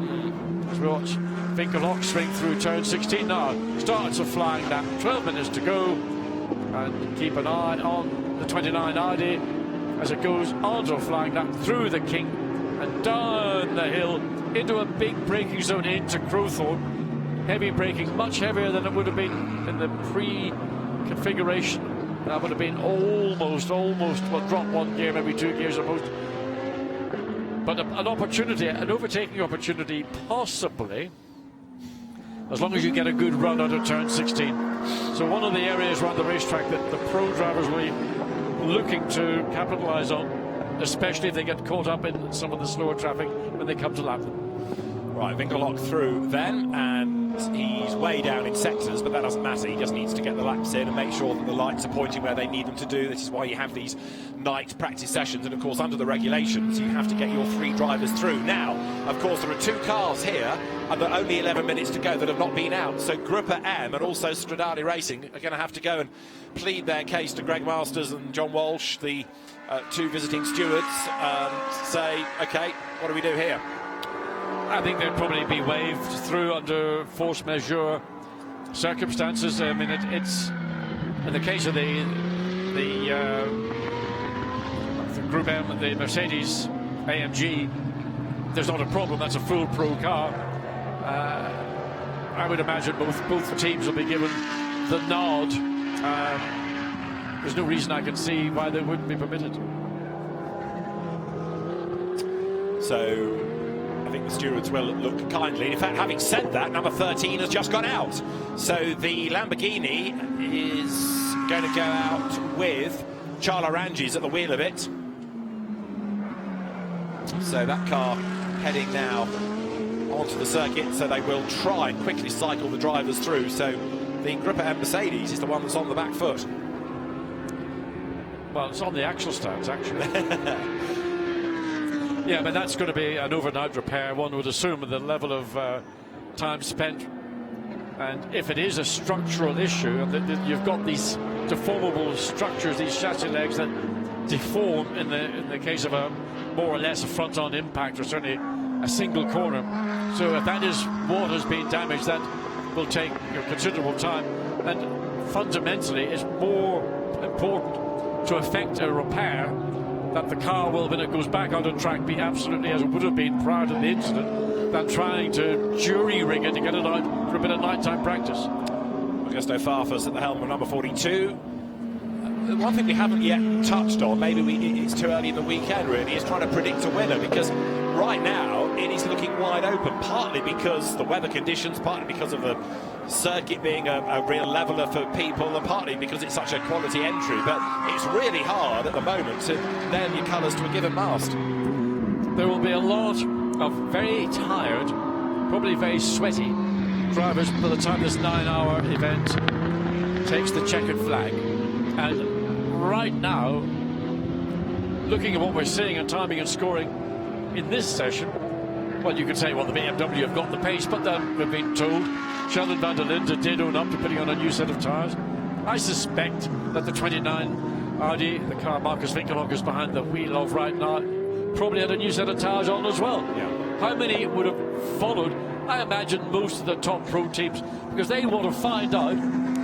As we watch Winkelhock swing through turn 16 now, starts a flying lap, 12 minutes to go, and keep an eye on the 29 Audi as it goes onto a flying lap through the King and down the hill into a big braking zone into Crowthorne. Heavy braking, much heavier than it would have been in the pre-configuration. That would have been almost, well, drop one gear, maybe 2 gears at most. But an opportunity, an overtaking opportunity, possibly, as long as you get a good run out of turn 16. So one of the areas around the racetrack that the pro drivers will be looking to capitalise on, especially if they get caught up in some of the slower traffic when they come to lap. Right, Winkelhock through then, and he's way down in sectors, but that doesn't matter. He just needs to get the laps in and make sure that the lights are pointing where they need them to do. This is why you have these night practice sessions, and of course under the regulations you have to get your 3 drivers through. Now, of course, there are 2 cars here and there are only 11 minutes to go that have not been out, so Gruppe M and also Stradale Racing are going to have to go and plead their case to Greg Masters and John Walsh, the 2 visiting stewards, say, okay, what do we do here? I think they'd probably be waved through under force majeure circumstances. I mean, it's in the case of the Group M, the Mercedes AMG, there's not a problem. That's a full pro car. I would imagine both teams will be given the nod. There's no reason I can see why they wouldn't be permitted. So I think the stewards will look kindly. In fact, having said that, number 13 has just gone out. So the Lamborghini is going to go out with Charla Ranges at the wheel of it. So that car heading now onto the circuit, so they will try and quickly cycle the drivers through. So the Gruppe M Mercedes is the one that's on the back foot. Well, it's on the axle stands, actually. Yeah, but that's going to be an overnight repair, one would assume, at the level of time spent. And if it is a structural issue, and you've got these deformable structures, these chassis legs that deform in the case of a more or less a front-on impact, or certainly a single corner. So if that is what has been damaged, that will take considerable time. And fundamentally, it's more important to effect a repair that the car will, when it goes back onto track, be absolutely as it would have been prior to the incident, than trying to jury-rig it to get it out for a bit of nighttime practice. Augusto Farfus at the helm of number 42. The one thing we haven't yet touched on, maybe it's too early in the weekend really, is trying to predict a winner, because right now it is looking wide open, partly because the weather conditions, partly because of the circuit being a real leveller for people, and partly because it's such a quality entry. But it's really hard at the moment to nail your colours to a given mast. There will be a lot of very tired, probably very sweaty drivers by the time this 9-hour event takes the checkered flag. And right now, looking at what we're seeing in timing and scoring in this session, well, you could say, well, the BMW have got the pace, but then we've been told Sheldon van der Linde did own up to putting on a new set of tyres. I suspect that the 29 Audi, the car Marcus Winkelhock is behind the wheel of right now, probably had a new set of tyres on as well. Yeah. How many would have followed? I imagine most of the top pro teams, because they want to find out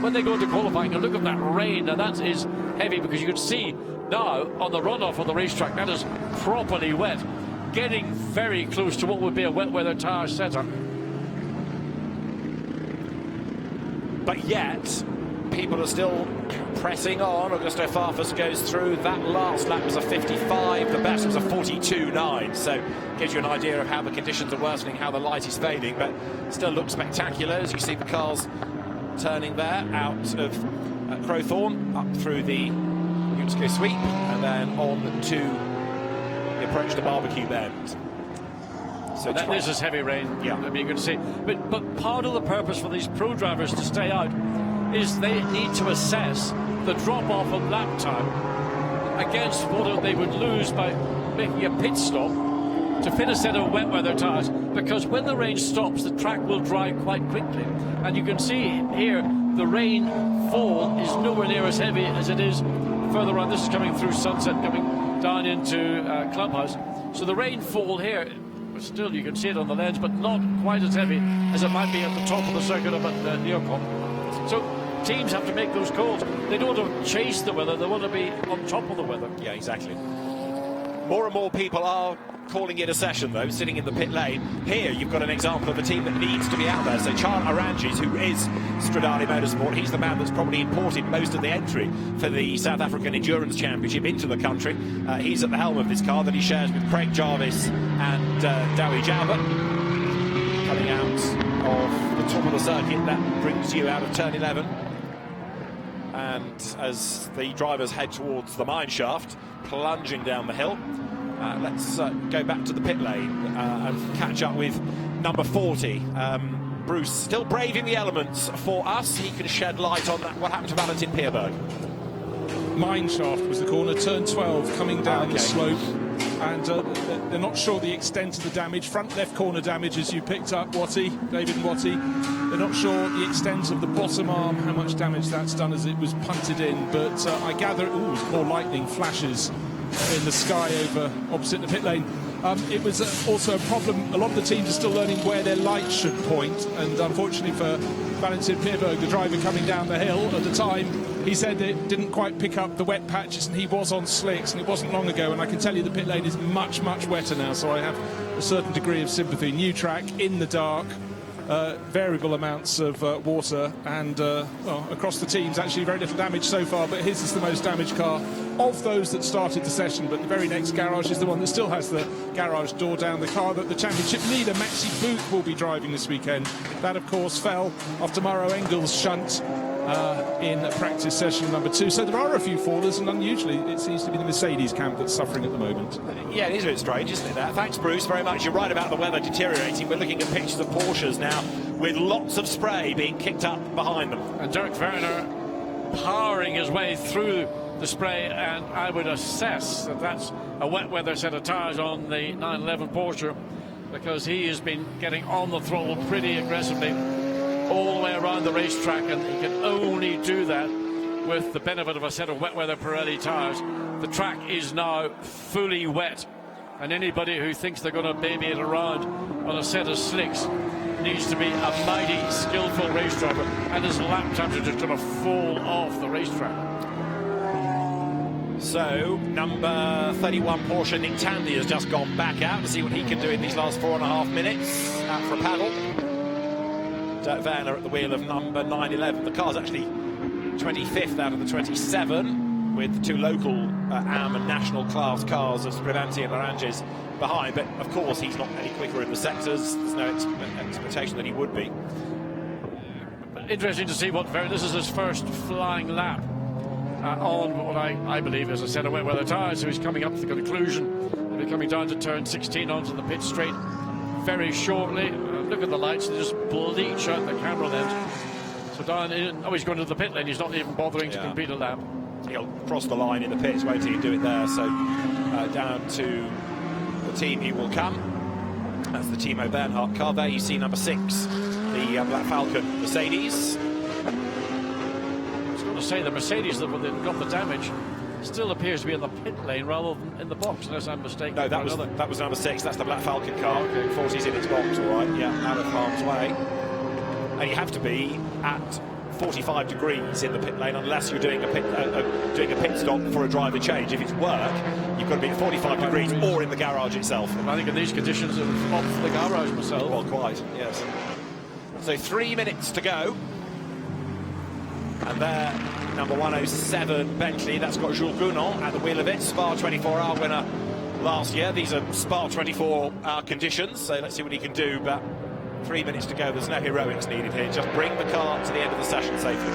when they go into qualifying and look at that rain, and that is heavy, because you can see now on the runoff of the racetrack that is properly wet, getting very close to what would be a wet weather tyre setup. But yet, people are still pressing on. Augusto Farfus goes through. That last lap was a 55, the best was a 42.9, so gives you an idea of how the conditions are worsening, how the light is fading, but still looks spectacular as you see the cars turning there out of Crowthorne, up through the Utsco sweep, and then on to the approach to Barbecue Bend. So this is heavy rain. Yeah, I mean, you can see. But part of the purpose for these pro drivers to stay out is they need to assess the drop-off of lap time against what they would lose by making a pit stop to fit a set of wet weather tyres, because when the rain stops, the track will dry quite quickly. And you can see here the rain fall is nowhere near as heavy as it is further on. This is coming through Sunset, coming down into Clubhouse. So the rainfall here, still you can see it on the lens, but not quite as heavy as it might be at the top of the circuit up at Neocon. So teams have to make those calls. They don't want to chase the weather, they want to be on top of the weather. Yeah, exactly. More and more people are calling it a session, though, sitting in the pit lane. Here you've got an example of a team that needs to be out there. So Charles Arangis, who is Stradale Motorsport, he's the man that's probably imported most of the entry for the South African Endurance Championship into the country. He's at the helm of this car that he shares with Craig Jarvis and Dowie Jalbert. Coming out of the top of the circuit, that brings you out of turn 11. And as the drivers head towards the mine shaft, plunging down the hill, let's go back to the pit lane and catch up with number 40. Bruce, still braving the elements for us. He can shed light on that, what happened to Valentin Pierberg. Mine shaft was the corner, turn 12, coming down the slope, and they're not sure the extent of the damage. Front left corner damage, as you picked up, David and Watty. They're not sure the extent of the bottom arm, how much damage that's done as it was punted in, but I gather, more lightning flashes in the sky over opposite the pit lane. It was also a problem. A lot of the teams are still learning where their lights should point, and unfortunately for Valentin Pierberg, the driver coming down the hill at the time, he said it didn't quite pick up the wet patches, and he was on slicks, and it wasn't long ago, and I can tell you the pit lane is much, much wetter now, so I have a certain degree of sympathy. New track, in the dark, variable amounts of water, and across the teams actually very little damage so far, but his is the most damaged car of those that started the session. But the very next garage is the one that still has the garage door down. The car that the championship leader Maxi Buch will be driving this weekend. That of course fell after Maro Engel's shunt in practice session number 2. So there are a few fallers, and unusually it seems to be the Mercedes camp that's suffering at the moment. Yeah, it is a bit strange, isn't it, that? Thanks, Bruce, very much. You're right about the weather deteriorating. We're looking at pictures of Porsches now with lots of spray being kicked up behind them. And Dirk Werner powering his way through the spray, and I would assess that that's a wet weather set of tyres on the 911 Porsche, because he has been getting on the throttle pretty aggressively all the way around the racetrack, and he can only do that with the benefit of a set of wet weather Pirelli tyres. The track is now fully wet, and anybody who thinks they're going to baby it around on a set of slicks needs to be a mighty skillful race driver, and his lap times are just going to fall off the racetrack. So, number 31 Porsche, Nick Tandy, has just gone back out to see what he can do in these last 4.5 minutes out for a paddle. Werner at the wheel of number 911. The car's actually 25th out of the 27, with the two local AM and national class cars of Scrivanti and Laranges behind. But of course, he's not any quicker in the sectors. There's no expectation that he would be. Interesting to see what this is his first flying lap on what I believe is a set of wet weather tyres. So he's coming up to the conclusion. He'll be coming down to turn 16 onto the pit straight very shortly. Look at the lights, they just bleach out the camera lens. So down in, he's going to the pit lane, he's not even bothering to complete a lap. He'll cross the line in the pits, won't he, and do it there. So down to the team he will come. That's the Timo Bernhardt car there. You see number 6, the Black Falcon Mercedes. I was going to say the Mercedes that got the damage still appears to be in the pit lane rather than in the box, unless I'm mistaken. No, that was number 6. That's the Black Falcon car. Okay. 40's in its box, all right. Yeah, out of harm's way. And you have to be at 45 degrees in the pit lane unless you're doing a pit stop for a driver change. If it's work, you've got to be at 45 degrees or in the garage itself. I think in these conditions, it's off for the garage myself. Well, quite, yes. So 3 minutes to go. And there, number 107 Bentley, that's got Jules Gounon at the wheel of it, Spa 24-hour winner last year. These are Spa 24-hour conditions, so let's see what he can do. But 3 minutes to go, there's no heroics needed here. Just bring the car to the end of the session safely.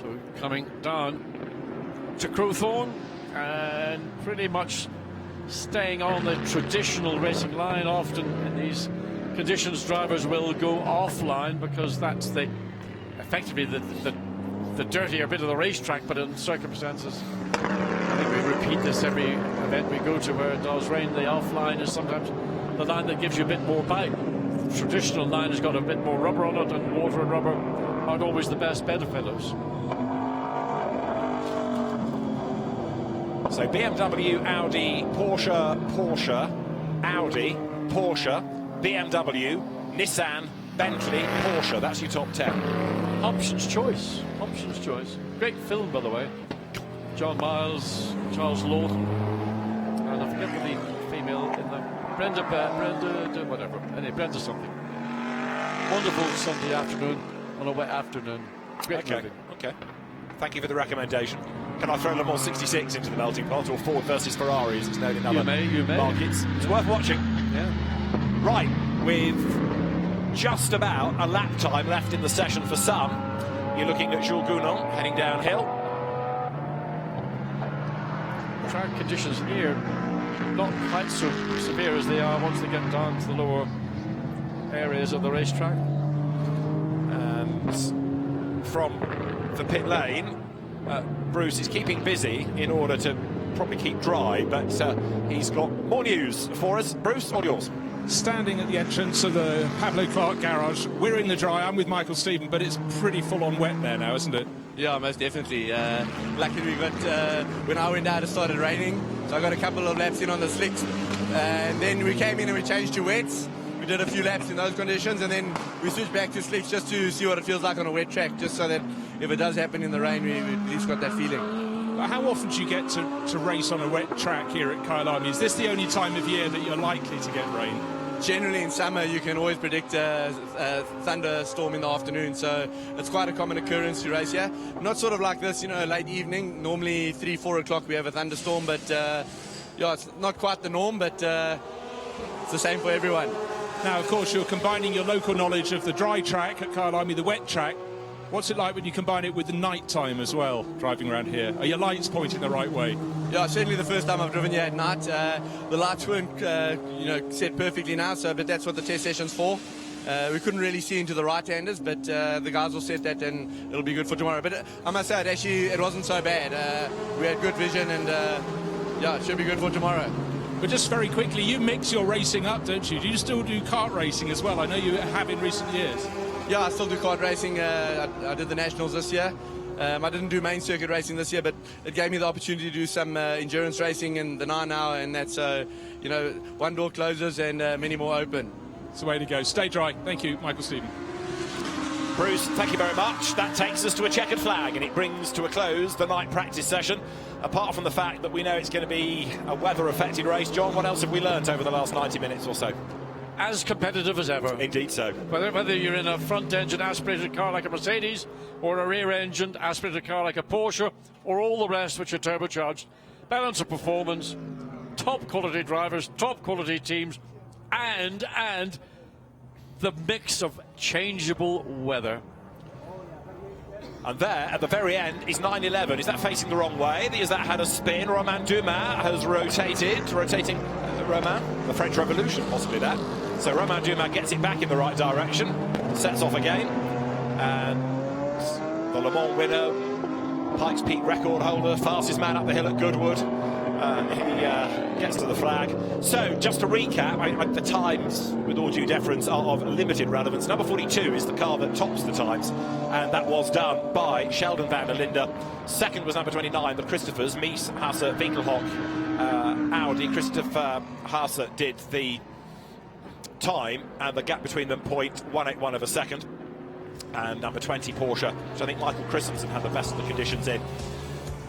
So coming down to Crowthorne and pretty much staying on the traditional racing line. Often in these conditions, drivers will go offline because that's effectively the dirtier bit of the racetrack, but in circumstances, I think we repeat this every event we go to where it does rain. The offline is sometimes the line that gives you a bit more bite. The traditional line has got a bit more rubber on it, and water and rubber aren't always the best bedfellows. So BMW, Audi, Porsche, Audi, Porsche, BMW, Nissan, Bentley, Porsche. That's your top 10. Options choice. Options choice. Great film, by the way. John Miles, Charles Lawton, and I forget the female in the Brenda whatever. Anyway, Brenda something. Wonderful Sunday afternoon on a wet afternoon. Great movie. Okay. Thank you for the recommendation. Can I throw Le Mans 66 into the melting pot, or Ford versus Ferrari, as it's known in other markets? It's worth watching. Yeah. Right, with just about a lap time left in the session for some, you're looking at Jules Gounon heading downhill. Track conditions here not quite so severe as they are once they get down to the lower areas of the racetrack. And from the pit lane, Bruce is keeping busy in order to probably keep dry, but he's got more news for us. Bruce, all yours. Standing at the entrance of the Pablo Clark garage, we're in the dry. I'm with Michael Stephen, but it's pretty full-on wet there now, isn't it? Yeah, most definitely. Luckily, we got when I went out, it started raining, so I got a couple of laps in on the slicks, and then we came in and we changed to wets. We did a few laps in those conditions, and then we switched back to slicks just to see what it feels like on a wet track, just so that if it does happen in the rain, we at least got that feeling. How often do you get to race on a wet track here at KYALAMI? Is this the only time of year that you're likely to get rain? Generally in summer you can always predict a thunderstorm in the afternoon, so it's quite a common occurrence to race here. Not sort of like this, late evening. Normally 3-4 o'clock we have a thunderstorm, but yeah, it's not quite the norm, but it's the same for everyone. Now, of course, you're combining your local knowledge of the dry track at KYALAMI, the wet track. What's it like when you combine it with the night time as well, driving around here? Are your lights pointing the right way? Yeah, certainly the first time I've driven here at night. The lights weren't, set perfectly now, but that's what the test session's for. We couldn't really see into the right-handers, but the guys will set that and it'll be good for tomorrow. But I must say, it wasn't so bad. We had good vision and, it should be good for tomorrow. But just very quickly, you mix your racing up, don't you? Do you still do kart racing as well? I know you have in recent years. Yeah, I still do kart racing. I did the Nationals this year. I didn't do main circuit racing this year, but it gave me the opportunity to do some endurance racing in the 9 hour, and that's, one door closes and many more open. It's the way to go. Stay dry. Thank you, Michael Stephen. Bruce, thank you very much. That takes us to a checkered flag, and it brings to a close the night practice session. Apart from the fact that we know it's going to be a weather-affected race, John, what else have we learnt over the last 90 minutes or so? as competitive as ever. Indeed so. Whether you're in a front-engine aspirated car like a Mercedes, or a rear-engined aspirated car like a Porsche, or all the rest which are turbocharged, balance of performance, top-quality drivers, top-quality teams, and the mix of changeable weather. And there, at the very end, is 911. Is that facing the wrong way? Has that had a spin? Romain Dumas has rotating Romain, the French Revolution, possibly that. So Romain Dumas gets it back in the right direction, sets off again, and the Le Mans winner, Pikes Peak record holder, fastest man up the hill at Goodwood. He gets to the flag. So, just to recap, the times, with all due deference, are of limited relevance. Number 42 is the car that tops the times, and that was done by Sheldon van der Linde. Second was number 29, the Christophers, Mies, Hasse, Winkelhock, Audi. Christopher Hasse did the time, and the gap between them 0.181 of a second. And number 20, Porsche, which I think Michael Christensen had the best of the conditions in,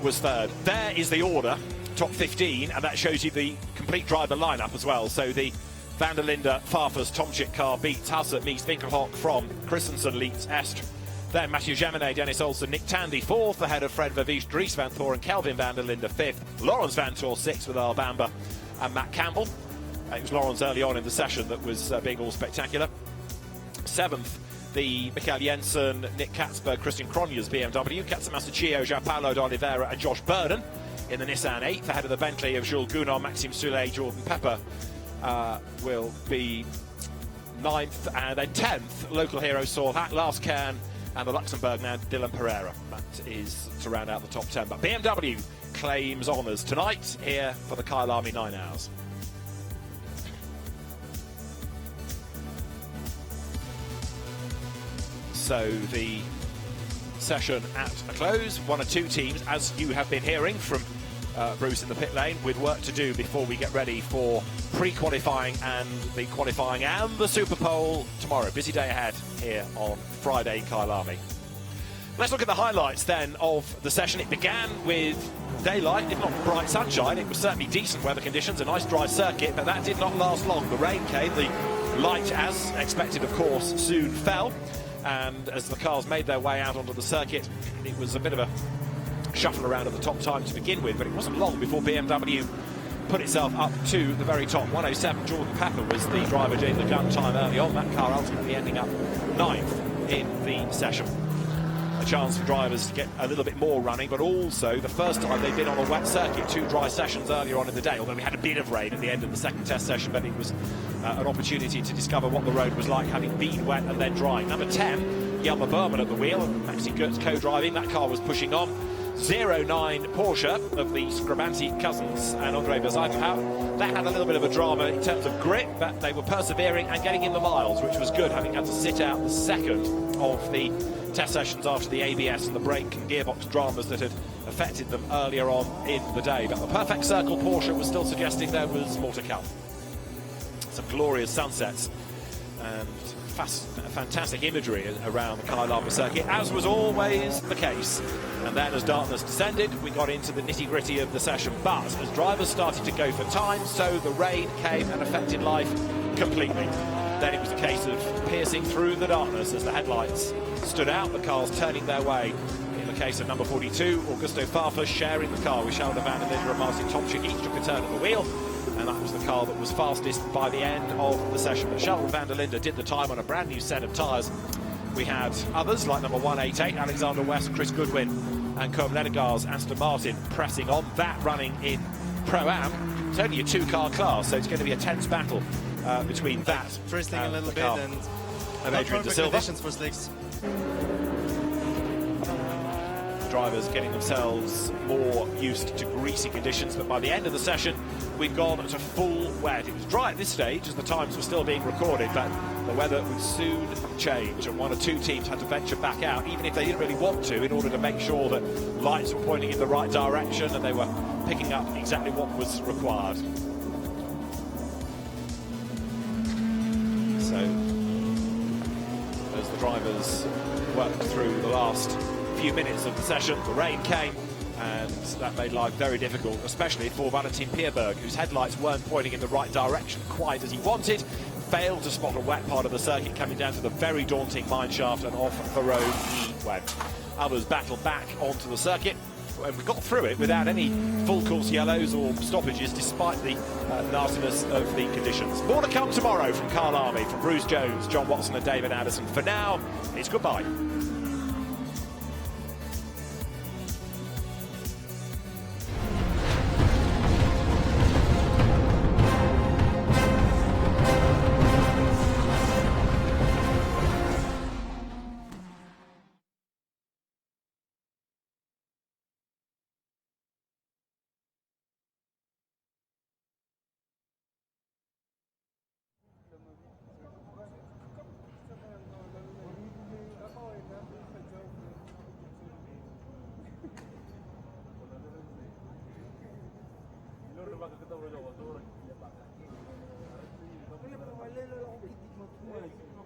was third. There is the order. Top 15, and that shows you the complete driver lineup as well. So the van der Linde, Farfus, Tomczyk car beats Hasse, Mies, Winkelhock from Christensen, Leeds, Est. Then Mathieu Jaminet, Dennis Olsen, Nick Tandy fourth, ahead of Fred Vervies, Dries van Thor and Kelvin van der Linde fifth. Laurens van Tor sixth with Al Bamba and Matt Campbell. It was Laurens early on in the session that was being all spectacular. Seventh, the Mikael Jensen, Nick Katzberg, Christian Cronjes BMW. Katsumasu João Paulo de Oliveira and Josh Burden in the Nissan 8th, ahead of the Bentley of Jules Gounon, Maxime Soulet, Jordan Pepper will be 9th, and then 10th, local hero Saul Hack, Lars Kern, and the Luxembourg man Dylan Pereira. That is to round out the top 10. But BMW claims honours tonight here for the KYALAMI 9 hours. So the session at a close. One or two teams, as you have been hearing from Bruce in the pit lane, with work to do before we get ready for pre-qualifying and the qualifying and the Super Pole tomorrow. Busy day ahead here on Friday KYALAMI. Let's look at the highlights then of the session. It began with daylight, if not bright sunshine. It was certainly decent weather conditions, a nice dry circuit, but that did not last long. The rain came, the light, as expected of course, soon fell. And as the cars made their way out onto the circuit, it was a bit of a shuffle around at the top time to begin with, but it wasn't long before BMW put itself up to the very top. 107, Jordan Pepper was the driver doing the gun time early on. That car ultimately ending up 9th in the session. A chance for drivers to get a little bit more running, but also the first time they've been on a wet circuit. 2 dry sessions earlier on in the day, although we had a bit of rain at the end of the second test session, but it was an opportunity to discover what the road was like, having been wet and then dry. Number 10, Jelmer Berman at the wheel, and Maxi Goetz co-driving. That car was pushing on. 09 Porsche of the Skrabanti cousins and Andre Verzeigenhout. That had a little bit of a drama in terms of grip, but they were persevering and getting in the miles, which was good, having had to sit out the second of the test sessions after the ABS and the brake and gearbox dramas that had affected them earlier on in the day. But the perfect circle Porsche was still suggesting there was more to come. Some glorious sunsets and fantastic imagery around the KYALAMI circuit, as was always the case. And then as darkness descended, we got into the nitty-gritty of the session. But as drivers started to go for time, so the rain came and affected life completely. Then it was a case of piercing through the darkness as the headlights stood out, the cars turning their way. In the case of number 42, Augusto Farfus sharing the car with Sheldon van der Linde and Martin Tomczyk. Each took a turn at the wheel, and that was the car that was fastest by the end of the session. But Sheldon van der Linde did the time on a brand new set of tyres. We had others like number 188, Alexander West, Chris Goodwin, and Coen Lenegar's Aston Martin pressing on. That running in Pro-Am. It's only a 2-car class, so it's going to be a tense battle between that Twisting a little bit and Adrian De Silva. conditions for slicks. Drivers getting themselves more used to greasy conditions, but by the end of the session we'd gone to full wet. It was dry at this stage as the times were still being recorded, but the weather would soon change, and 1 or 2 teams had to venture back out, even if they didn't really want to, in order to make sure that lights were pointing in the right direction and they were picking up exactly what was required. So as the drivers worked through the last few minutes of the session, the rain came, and that made life very difficult, especially for Valentin Pierberg, whose headlights weren't pointing in the right direction quite as he wanted. failed to spot a wet part of the circuit coming down to the very daunting mineshaft and off the road he went. Others battled back onto the circuit, and we got through it without any full course yellows or stoppages, despite the nastiness of the conditions. More to come tomorrow from KYALAMI, from Bruce Jones, John Watson and David Addison. For now, it's goodbye. Kaya po, malala ako, hindi magpuhay.